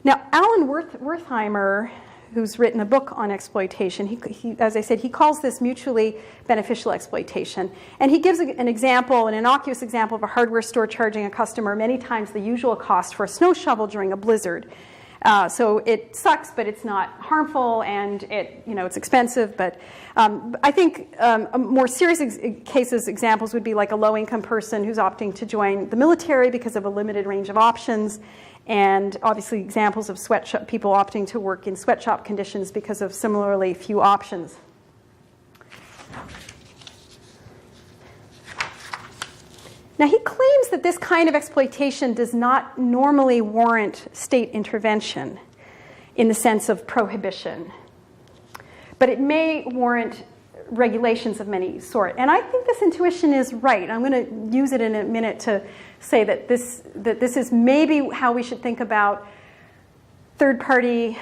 C: Now, Alan Wertheimer, who's written a book on exploitation, he, as I said, he calls this mutually beneficial exploitation. And he gives an example, an innocuous example of a hardware store charging a customer many times the usual cost for a snow shovel during a blizzard. So it sucks, but it's not harmful, and it's expensive. But I think more serious examples would be like a low-income person who's opting to join the military because of a limited range of options, and obviously examples of sweatshop people opting to work in sweatshop conditions because of similarly few options. Now, he claims that this kind of exploitation does not normally warrant state intervention in the sense of prohibition, but it may warrant regulations of many sort. And I think this intuition is right. I'm going to use it in a minute to say that this is maybe how we should think about third-party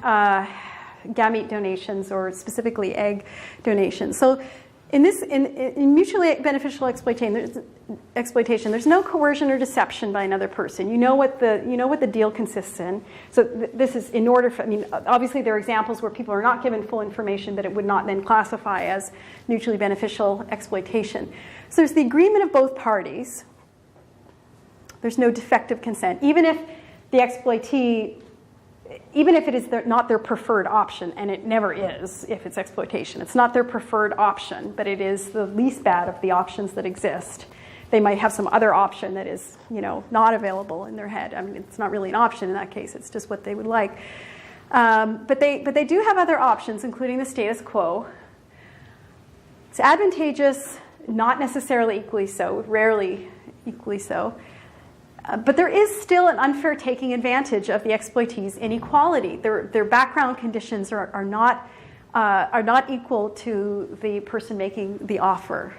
C: gamete donations, or specifically egg donations. So in mutually beneficial exploitation, there's no coercion or deception by another person. You know what the deal consists in. So this is in order for, obviously there are examples where people are not given full information, but it would not then classify as mutually beneficial exploitation. So there's the agreement of both parties. There's no defective consent, even if the exploitee, even if it is not their preferred option, and it never is if it's exploitation. It's not their preferred option, but it is the least bad of the options that exist. They might have some other option that is, not available in their head. It's not really an option in that case. It's just what they would like. But they do have other options, including the status quo. It's advantageous, not necessarily equally so, rarely equally so. But there is still an unfair taking advantage of the exploitee's inequality. Their background conditions are not equal to the person making the offer.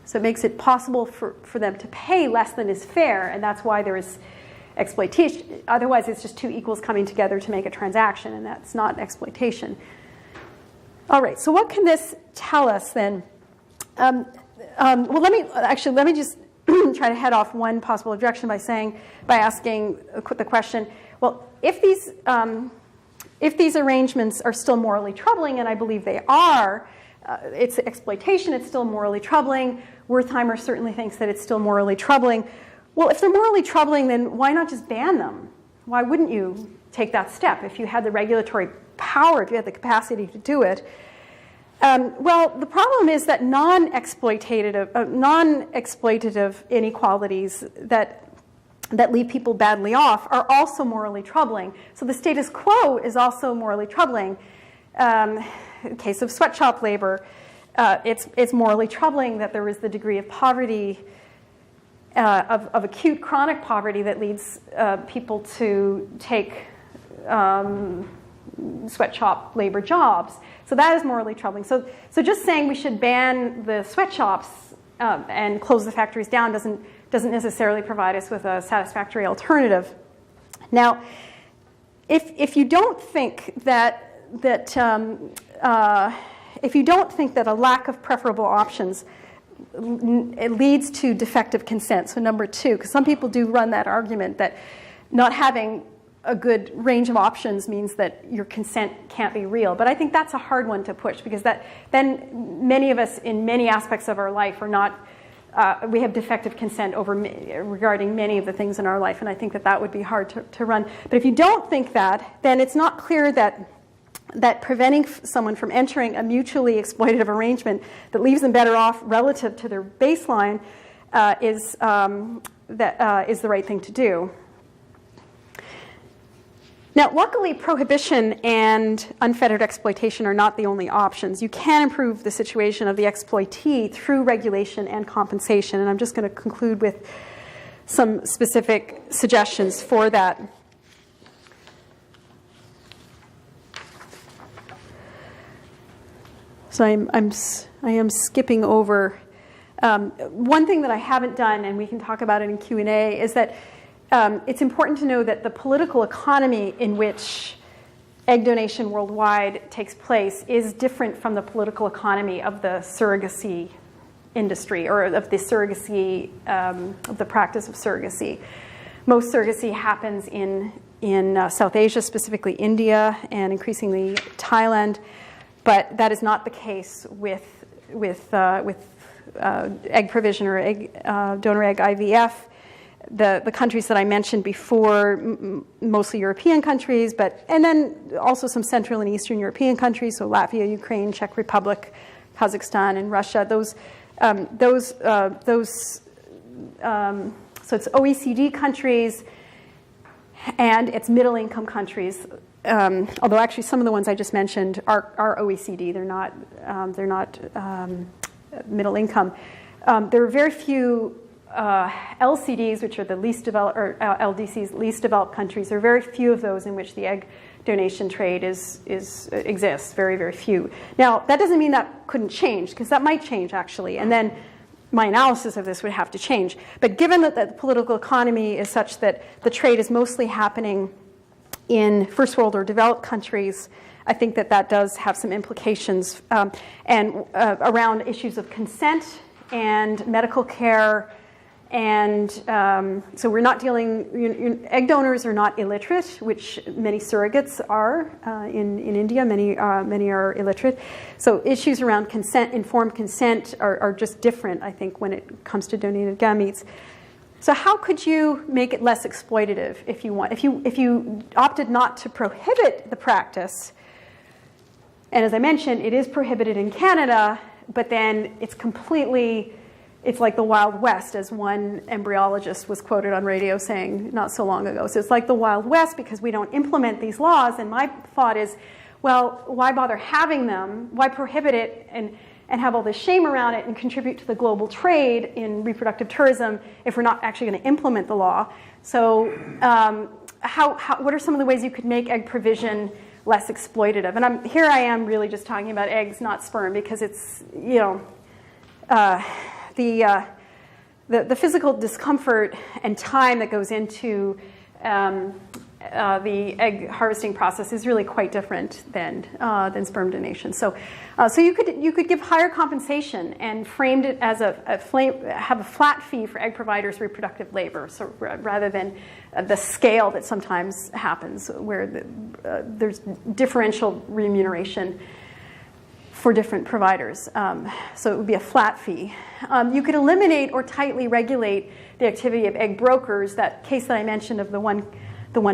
C: So it makes it possible for them to pay less than is fair, and that's why there is exploitation. Otherwise, it's just two equals coming together to make a transaction, and that's not exploitation. All right, so what can this tell us then? Well, let me just try to head off one possible objection by asking the question, well, if these arrangements are still morally troubling, and I believe they are, it's exploitation, it's still morally troubling. Wertheimer certainly thinks that it's still morally troubling. Well, if they're morally troubling, then why not just ban them? Why wouldn't you take that step if you had the regulatory power, if you had the capacity to do it? Well, the problem is that non-exploitative inequalities that leave people badly off are also morally troubling. So the status quo is also morally troubling. In the case of sweatshop labor, it's morally troubling that there is the degree of poverty, of acute chronic poverty that leads people to take sweatshop labor jobs. So that is morally troubling. So just saying we should ban the sweatshops and close the factories down doesn't necessarily provide us with a satisfactory alternative. Now, if you don't think that a lack of preferable options it leads to defective consent, so number two, because some people do run that argument that not having a good range of options means that your consent can't be real. But I think that's a hard one to push, because then many of us in many aspects of our life are not, we have defective consent regarding many of the things in our life, and I think that would be hard to run. But if you don't think that, then it's not clear that preventing someone from entering a mutually exploitative arrangement that leaves them better off relative to their baseline is the right thing to do. Now, luckily, prohibition and unfettered exploitation are not the only options. You can improve the situation of the exploitee through regulation and compensation, and I'm just going to conclude with some specific suggestions for that. So I am skipping over. One thing that I haven't done, and we can talk about it in Q&A, is that it's important to know that the political economy in which egg donation worldwide takes place is different from the political economy of the surrogacy industry, or of the surrogacy, of the practice of surrogacy. Most surrogacy happens in South Asia, specifically India, and increasingly Thailand. But that is not the case with egg provision or donor egg IVF. The countries that I mentioned before, mostly European countries, and then also some Central and Eastern European countries, so Latvia, Ukraine, Czech Republic, Kazakhstan, and Russia. So it's OECD countries, and it's middle-income countries. Although actually some of the ones I just mentioned are OECD, they're not middle income. There are very few LCDs, which are the least developed, or LDCs, least developed countries. There are very few of those in which the egg donation trade exists. Very, very few. Now that doesn't mean that couldn't change, because that might change actually, and then my analysis of this would have to change. But given that the political economy is such that the trade is mostly happening in first world or developed countries, I think that does have some implications around issues of consent and medical care. And so we're not dealing, egg donors are not illiterate, which many surrogates are. In India, many are illiterate. So issues around consent, informed consent, are just different, I think, when it comes to donated gametes. So how could you make it less exploitative if you want? If you opted not to prohibit the practice, and as I mentioned, it is prohibited in Canada, but then it's like the Wild West, as one embryologist was quoted on radio saying not so long ago. So it's like the Wild West because we don't implement these laws, and my thought is, well, why bother having them? Why prohibit it and have all this shame around it and contribute to the global trade in reproductive tourism if we're not actually going to implement the law? So what are some of the ways you could make egg provision less exploitative? And here I am really just talking about eggs, not sperm, because it's, the physical discomfort and time that goes into the egg harvesting process is really quite different than sperm donation. So you could give higher compensation and framed it as have a flat fee for egg providers' reproductive labor. So rather than the scale that sometimes happens, where there's differential remuneration for different providers. So it would be a flat fee. You could eliminate or tightly regulate the activity of egg brokers. That case that I mentioned of the one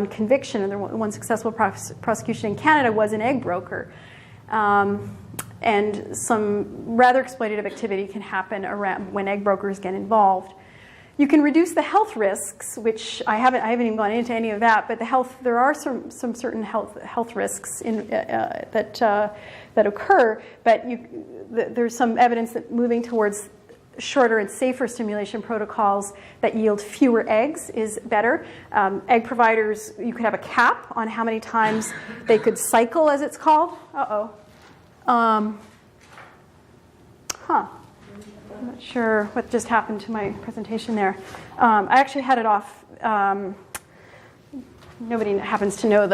C: conviction and the one successful prosecution in Canada was an egg broker. And some rather exploitative activity can happen around when egg brokers get involved. You can reduce the health risks, which I haven't even gone into any of that, but there are some certain health risks that occur. But there's some evidence that moving towards shorter and safer stimulation protocols that yield fewer eggs is better. Egg providers, you could have a cap on how many times they could cycle, as it's called. I'm not sure what just happened to my presentation there. I actually had it off. Nobody happens to know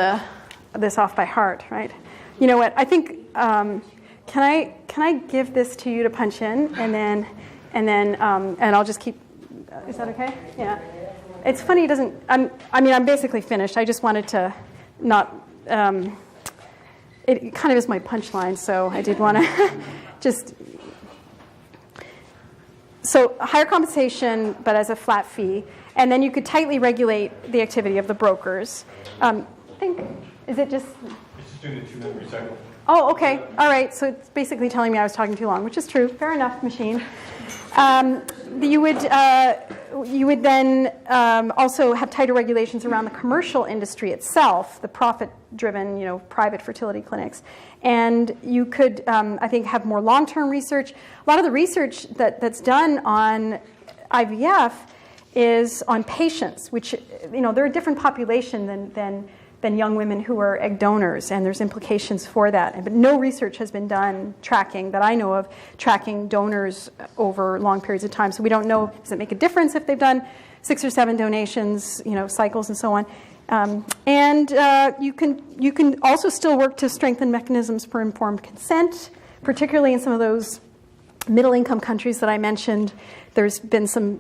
C: this off by heart, right? You know what? I think can I give this to you to punch in, and I'll just keep. Is that okay? Yeah. It's funny. It doesn't. I'm basically finished. I just wanted to not. It kind of is my punchline, so I did want to just. So higher compensation, but as a flat fee, and then you could tightly regulate the activity of the brokers. Is it just?
B: It's just doing a 2-minute recycle.
C: Oh, okay. All right. So it's basically telling me I was talking too long, which is true. Fair enough, machine. You would then also have tighter regulations around the commercial industry itself, the profit-driven, private fertility clinics. And you could, I think, have more long-term research. A lot of the research that's done on IVF is on patients, which, they're a different population than young women who are egg donors, and there's implications for that. But no research has been done that I know of, tracking donors over long periods of time. So we don't know, does it make a difference if they've done 6 or 7 donations, cycles and so on. You can also still work to strengthen mechanisms for informed consent, particularly in some of those middle-income countries that I mentioned. There's been some,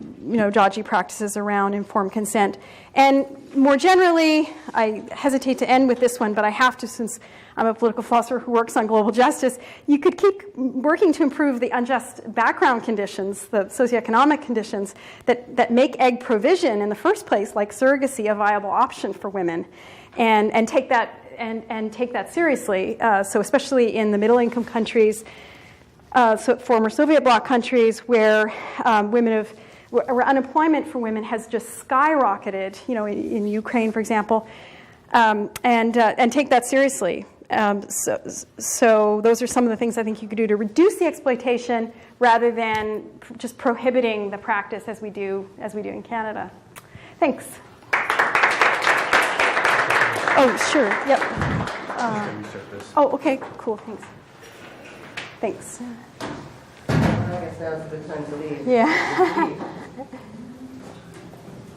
C: dodgy practices around informed consent. And more generally, I hesitate to end with this one, but I have to, since I'm a political philosopher who works on global justice. You could keep working to improve the unjust background conditions, the socioeconomic conditions that make egg provision in the first place, like surrogacy, a viable option for women, and take that seriously. So especially in the middle-income countries. So former Soviet bloc countries where where unemployment for women has just skyrocketed, in Ukraine, for example, and take that seriously. So those are some of the things I think you could do to reduce the exploitation rather than just prohibiting the practice as we do in Canada. Thanks. Oh, sure. Yep. Oh, okay. Cool. Thanks.
A: I guess now's a good time to leave.
C: Yeah.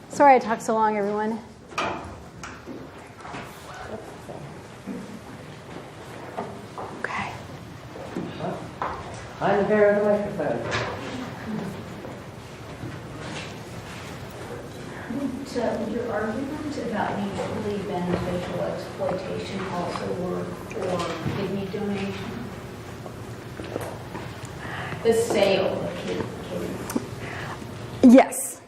C: Sorry I talked so long, everyone. Okay.
A: I'm the bearer of the microphone.
D: Your argument about mutually beneficial exploitation also work for kidney donation? The sale of kidneys.
C: Yes,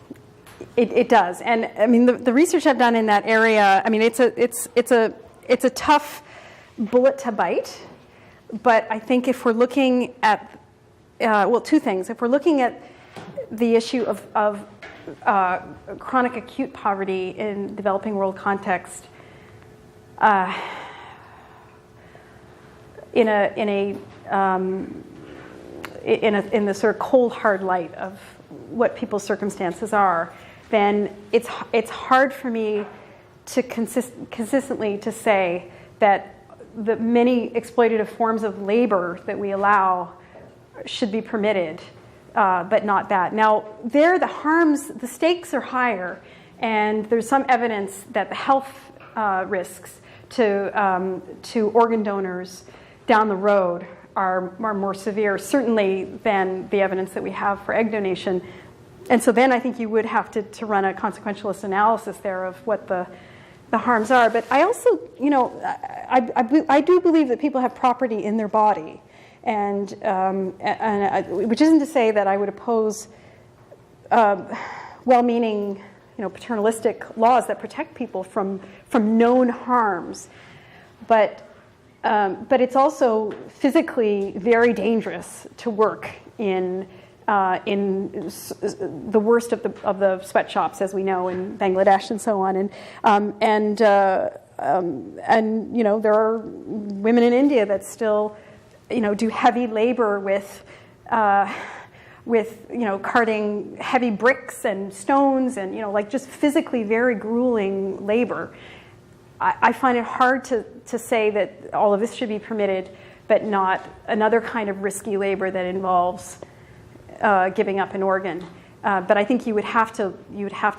C: it does, and I mean the research I've done in that area. I mean it's a tough bullet to bite, but I think if we're looking at two things. If we're looking at the issue of chronic acute poverty in developing world context, in the sort of cold hard light of what people's circumstances are, then it's hard for me to consistently to say that the many exploitative forms of labor that we allow should be permitted, but not that. Now, the stakes are higher, and there's some evidence that the health risks to organ donors down the road are more severe, certainly, than the evidence that we have for egg donation. And so then I think you would have to run a consequentialist analysis there of what the harms are. But I also, I do believe that people have property in their body. which isn't to say that I would oppose well-meaning, paternalistic laws that protect people from known harms, but it's also physically very dangerous to work in the worst of the sweatshops, as we know, in Bangladesh and so on, and there are women in India that still do heavy labor with carting heavy bricks and stones and just physically very grueling labor. I find it hard to say that all of this should be permitted, but not another kind of risky labor that involves giving up an organ. But I think you would have to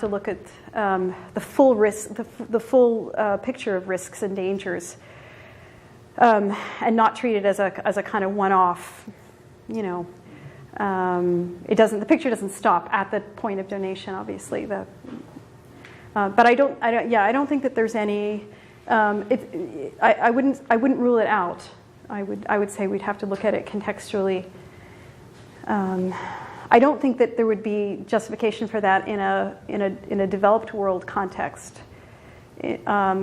C: look at the full risk, the full picture of risks and dangers, and not treat it as a kind of one-off. The picture doesn't stop at the point of donation, obviously. But I don't think that there's any. I wouldn't rule it out. I would say we'd have to look at it contextually. I don't think that there would be justification for that in a developed world context. I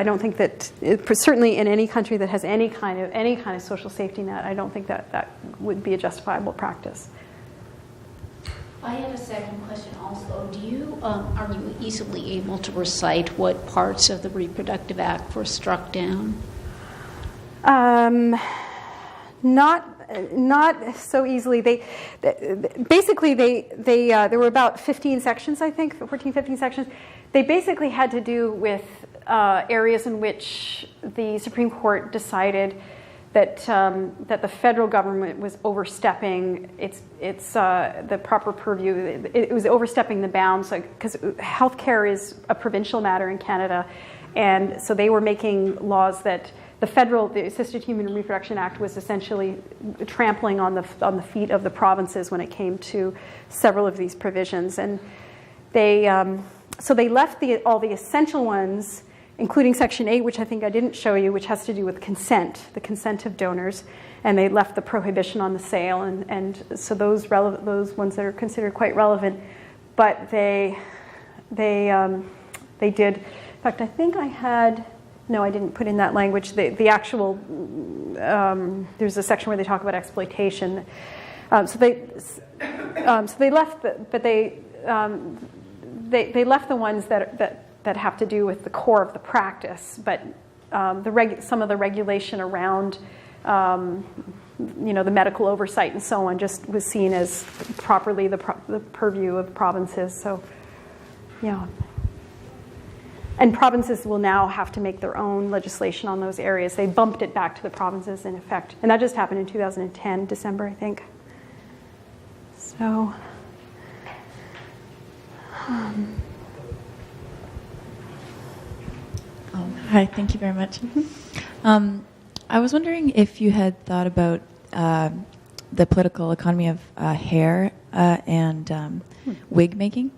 C: don't think that certainly in any country that has any kind of social safety net, I don't think that would be a justifiable practice.
D: I have a second question also. Are you easily able to recite what parts of the Reproductive Act were struck down? Not so easily. There were about 15 sections, I think, 14, 15 sections. They basically had to do with areas in which the Supreme Court decided that the federal government was overstepping its the proper purview. It was overstepping the bounds, because healthcare is a provincial matter in Canada, and so they were making laws that the Assisted Human Reproduction Act was essentially trampling on the feet of the provinces when it came to several of these provisions, and they left all the essential ones, including Section 8, which I think I didn't show you, which has to do with the consent of donors, and they left the prohibition on the sale, and so those ones that are considered quite relevant, but they did. In fact, I think I had. No, I didn't put in that language. The actual there's a section where they talk about exploitation. So they left, but they left the ones that have to do with the core of the practice. But some of the regulation around the medical oversight and so on just was seen as properly the purview of provinces. So, yeah. And provinces will now have to make their own legislation on those areas. They bumped it back to the provinces, in effect. And that just happened in 2010, December, I think. So,
E: Hi, thank you very much. I was wondering if you had thought about the political economy of hair and wig making,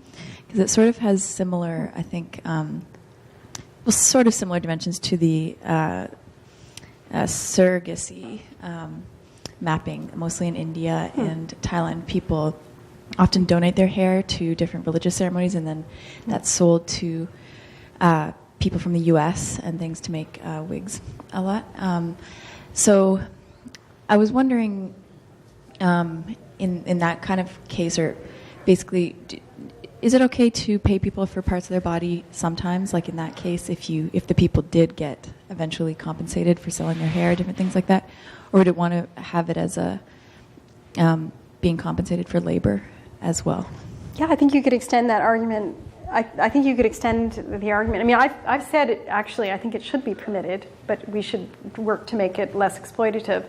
E: because it sort of has similar, I think, sort of similar dimensions to the surrogacy mapping, mostly in India and Thailand. People often donate their hair to different religious ceremonies, and then that's sold to people from the U.S. and things to make wigs a lot. So I was wondering, in that kind of case, or basically, is it okay to pay people for parts of their body sometimes, like in that case, if the people did get eventually compensated for selling their hair, different things like that? Or would it want to have it as a being compensated for labor as well?
C: Yeah, I think you could extend that argument. I think you could extend the argument. I mean, I've said it, actually, I think it should be permitted, but we should work to make it less exploitative.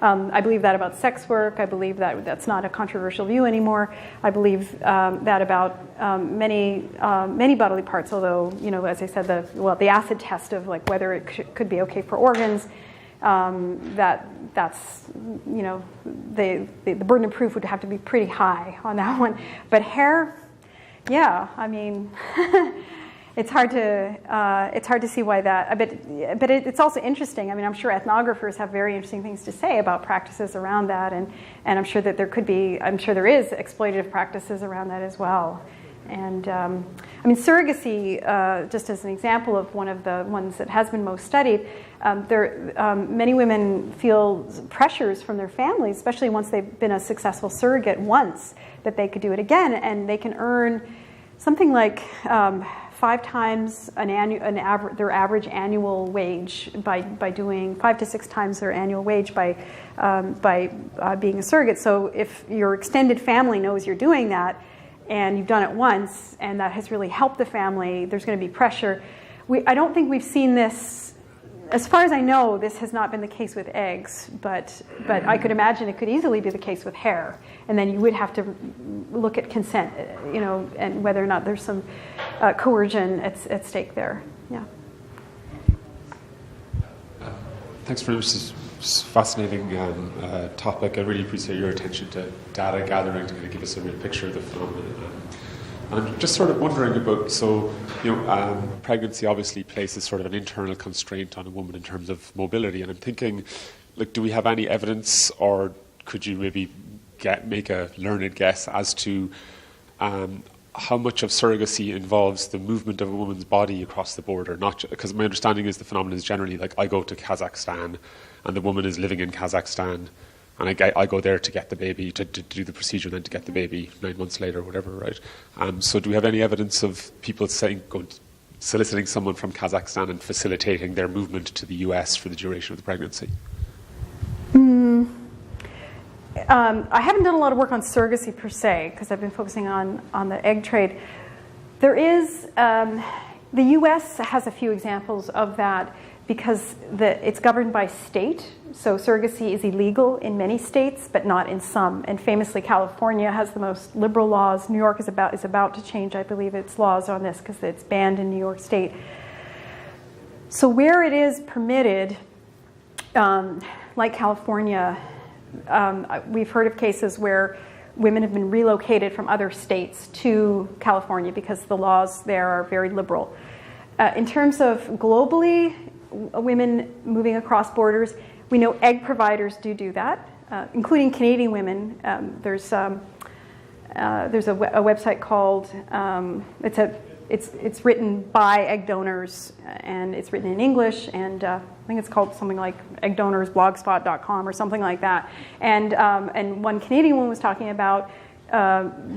C: I believe that about sex work. I believe that that's not a controversial view anymore. I believe that about many bodily parts. Although, as I said, the acid test of like whether it could be okay for organs, that's the burden of proof would have to be pretty high on that one. But hair, yeah, I mean,
D: it's hard to see why that. But it's also interesting. I mean, I'm sure ethnographers have very interesting things to say about practices around that, and I'm sure that I'm sure there is exploitative practices around that as well. And I mean, surrogacy, just as an example of one of the ones that has been most studied, many women feel pressures from their families, especially once they've been a successful surrogate once, that they could do it again, and they can earn something like 5 times their average annual wage by doing 5 to 6 times their annual wage by being a surrogate. So if your extended family knows you're doing that, and you've done it once, and that has really helped the family, there's going to be pressure. I don't think we've seen this, as far as I know, this has not been the case with eggs, but I could imagine it could easily be the case with hair. And then you would have to look at consent, and whether or not there's some coercion at stake there. Yeah.
F: Thanks very much. This is a fascinating topic. I really appreciate your attention to data gathering to kind of give us a real picture of the phenomenon. And I'm just sort of wondering about, pregnancy obviously places sort of an internal constraint on a woman in terms of mobility. And I'm thinking, do we have any evidence, or could you maybe make a learned guess as to how much of surrogacy involves the movement of a woman's body across the border? Not because my understanding is the phenomenon is generally I go to Kazakhstan, and the woman is living in Kazakhstan, and I go there to get the baby, to do the procedure, then to get the baby 9 months later, or whatever, right? So do we have any evidence of people soliciting someone from Kazakhstan and facilitating their movement to the US for the duration of the pregnancy?
D: I haven't done a lot of work on surrogacy per se, because I've been focusing on the egg trade. There is, the US has a few examples of that, because it's governed by state. So surrogacy is illegal in many states, but not in some. And famously, California has the most liberal laws. New York is about to change, I believe, its laws on this, because it's banned in New York State. So where it is permitted, like California, we've heard of cases where women have been relocated from other states to California because the laws there are very liberal. In terms of globally, women moving across borders, we know egg providers do that, including Canadian women. There's a website called it's written by egg donors, and it's written in English, and I think it's called something like eggdonorsblogspot.com or something like that. And one Canadian woman was talking about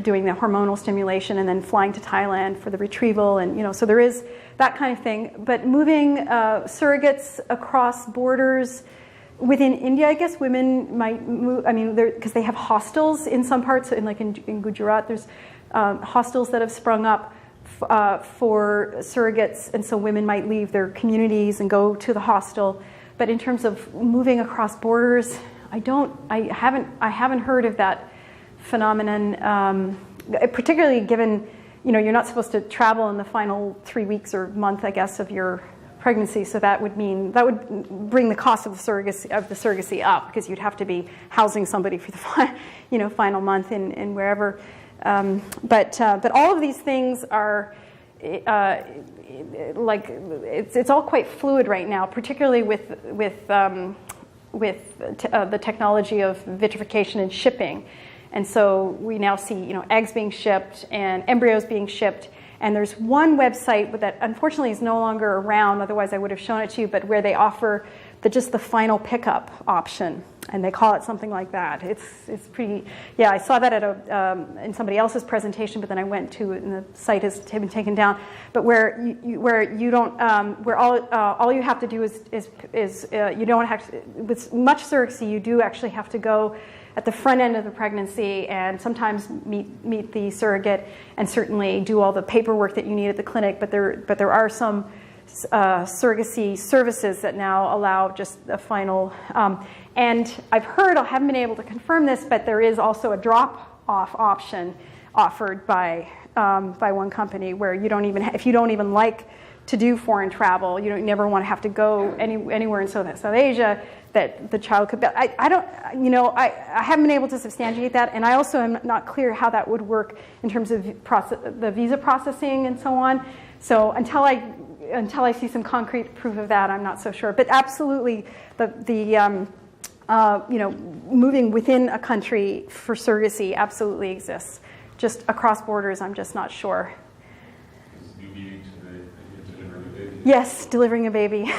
D: doing the hormonal stimulation and then flying to Thailand for the retrieval, and so there is that kind of thing. But moving surrogates across borders within India, I guess women might move. I mean, because they have hostels in some parts, in Gujarat, there's hostels that have sprung up for surrogates, and so women might leave their communities and go to the hostel. But in terms of moving across borders, I haven't heard of that phenomenon, particularly given, you're not supposed to travel in the final 3 weeks or month, I guess, of your pregnancy. So that would bring the cost of the surrogacy up, because you'd have to be housing somebody for the final month in wherever. But all of these things are it's all quite fluid right now, particularly with the technology of vitrification and shipping. And so we now see, eggs being shipped and embryos being shipped. And there's one website that unfortunately is no longer around, otherwise I would have shown it to you, but where they offer just the final pickup option. And they call it something like that. It's pretty, I saw that at in somebody else's presentation, but then I went to it and the site has been taken down. But where you don't, where all you have to do is you don't have to, with much surrogacy, you do actually have to go at the front end of the pregnancy and sometimes meet the surrogate and certainly do all the paperwork that you need at the clinic. But there are some surrogacy services that now allow just a final. And I've heard, I haven't been able to confirm this, but there is also a drop-off option offered by one company where you don't even, if you don't even like to do foreign travel, you don't never want to have to go anywhere in South Asia, that the child could be. I haven't been able to substantiate that, and I also am not clear how that would work in terms of the visa processing and so on. So until I see some concrete proof of that, I'm not so sure. But absolutely, moving within a country for surrogacy absolutely exists. Just across borders, I'm just not sure. Yes, delivering a baby.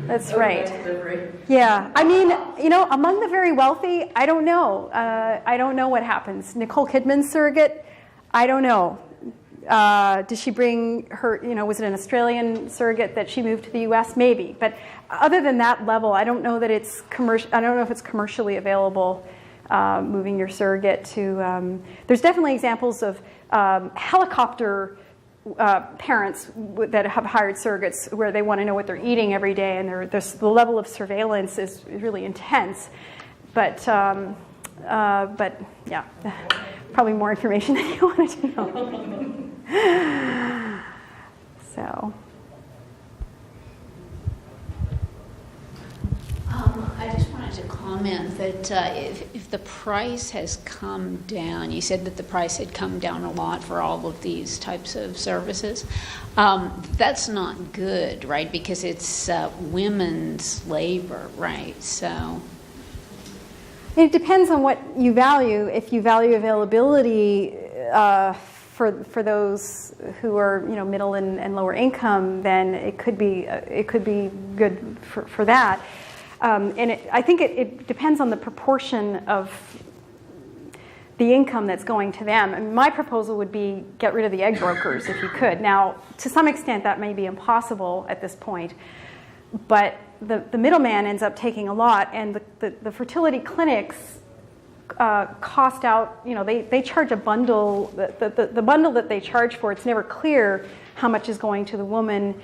D: That's right. Yeah, I mean, among the very wealthy, I don't know. I don't know what happens. Nicole Kidman's surrogate, I don't know. Did she bring her, was it an Australian surrogate that she moved to the US? Maybe. But other than that level, I don't know that it's commercial. I don't know if it's commercially available, moving your surrogate to. There's definitely examples of helicopter parents that have hired surrogates where they want to know what they're eating every day, and the level of surveillance is really intense. But yeah, probably more information than you wanted to know. So.
G: I just wanted to comment that if the price has come down, you said that the price had come down a lot for all of these types of services. That's not good, right? Because it's women's labor, right? So
D: it depends on what you value. If you value availability for those who are middle and lower income, then it could be good for that. I think it depends on the proportion of the income that's going to them. And my proposal would be get rid of the egg brokers if you could. Now, to some extent, that may be impossible at this point, but the middleman ends up taking a lot, and the fertility clinics cost out. They charge a bundle. The bundle that they charge for, it's never clear how much is going to the woman,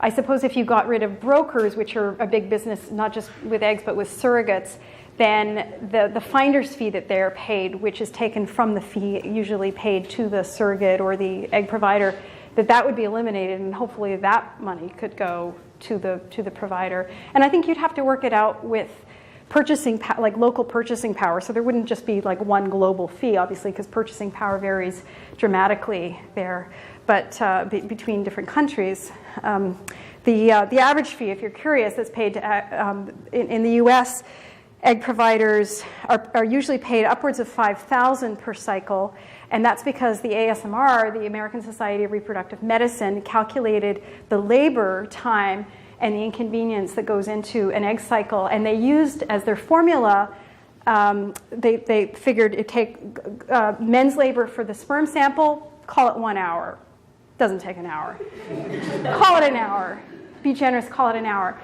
D: I suppose if you got rid of brokers, which are a big business, not just with eggs, but with surrogates, then the finder's fee that they're paid, which is taken from the fee usually paid to the surrogate or the egg provider, that would be eliminated, and hopefully that money could go to the provider. And I think you'd have to work it out with purchasing, like local purchasing power. So there wouldn't just be like one global fee, obviously, because purchasing power varies dramatically there. But between different countries, the average fee, if you're curious, that's paid in the U.S. Egg providers are usually paid upwards of $5,000 per cycle, and that's because the ASMR, the American Society of Reproductive Medicine, calculated the labor time and the inconvenience that goes into an egg cycle, and they used as their formula. They figured it take men's labor for the sperm sample. Call it 1 hour. Doesn't take an hour. Call it an hour. Be generous, call it an hour.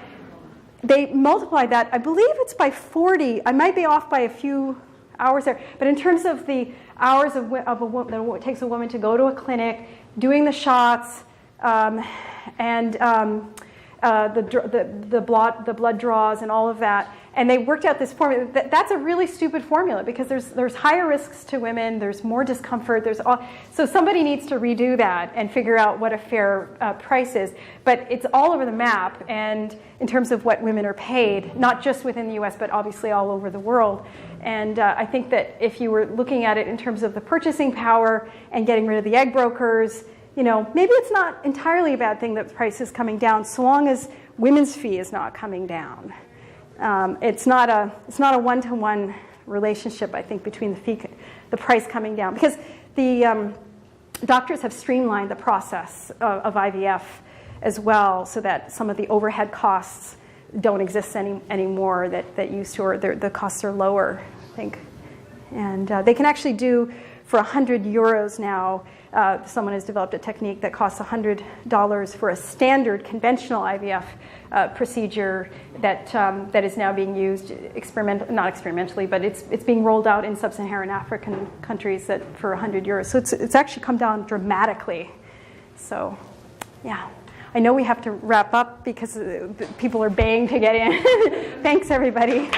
D: They multiplied that, I believe it's by 40. I might be off by a few hours there. But in terms of the hours of a woman, that it takes a woman to go to a clinic, doing the shots, and the blood draws and all of that. And they worked out this formula. That's a really stupid formula because there's higher risks to women. There's more discomfort. So somebody needs to redo that and figure out what a fair price is. But it's all over the map, and in terms of what women are paid, not just within the U.S., but obviously all over the world. And I think that if you were looking at it in terms of the purchasing power and getting rid of the egg brokers, maybe it's not entirely a bad thing that the price is coming down, so long as women's fee is not coming down. It's not a one-to-one relationship, I think, between the price coming down, because the doctors have streamlined the process of IVF as well, so that some of the overhead costs don't exist anymore that used to, or the costs are lower, I think. And they can actually do, for €100 now, someone has developed a technique that costs $100 for a standard conventional IVF procedure that is now being used not experimentally, but it's being rolled out in sub-Saharan African countries for €100. So it's actually come down dramatically. So, yeah. I know we have to wrap up because people are baying to get in. Thanks, everybody.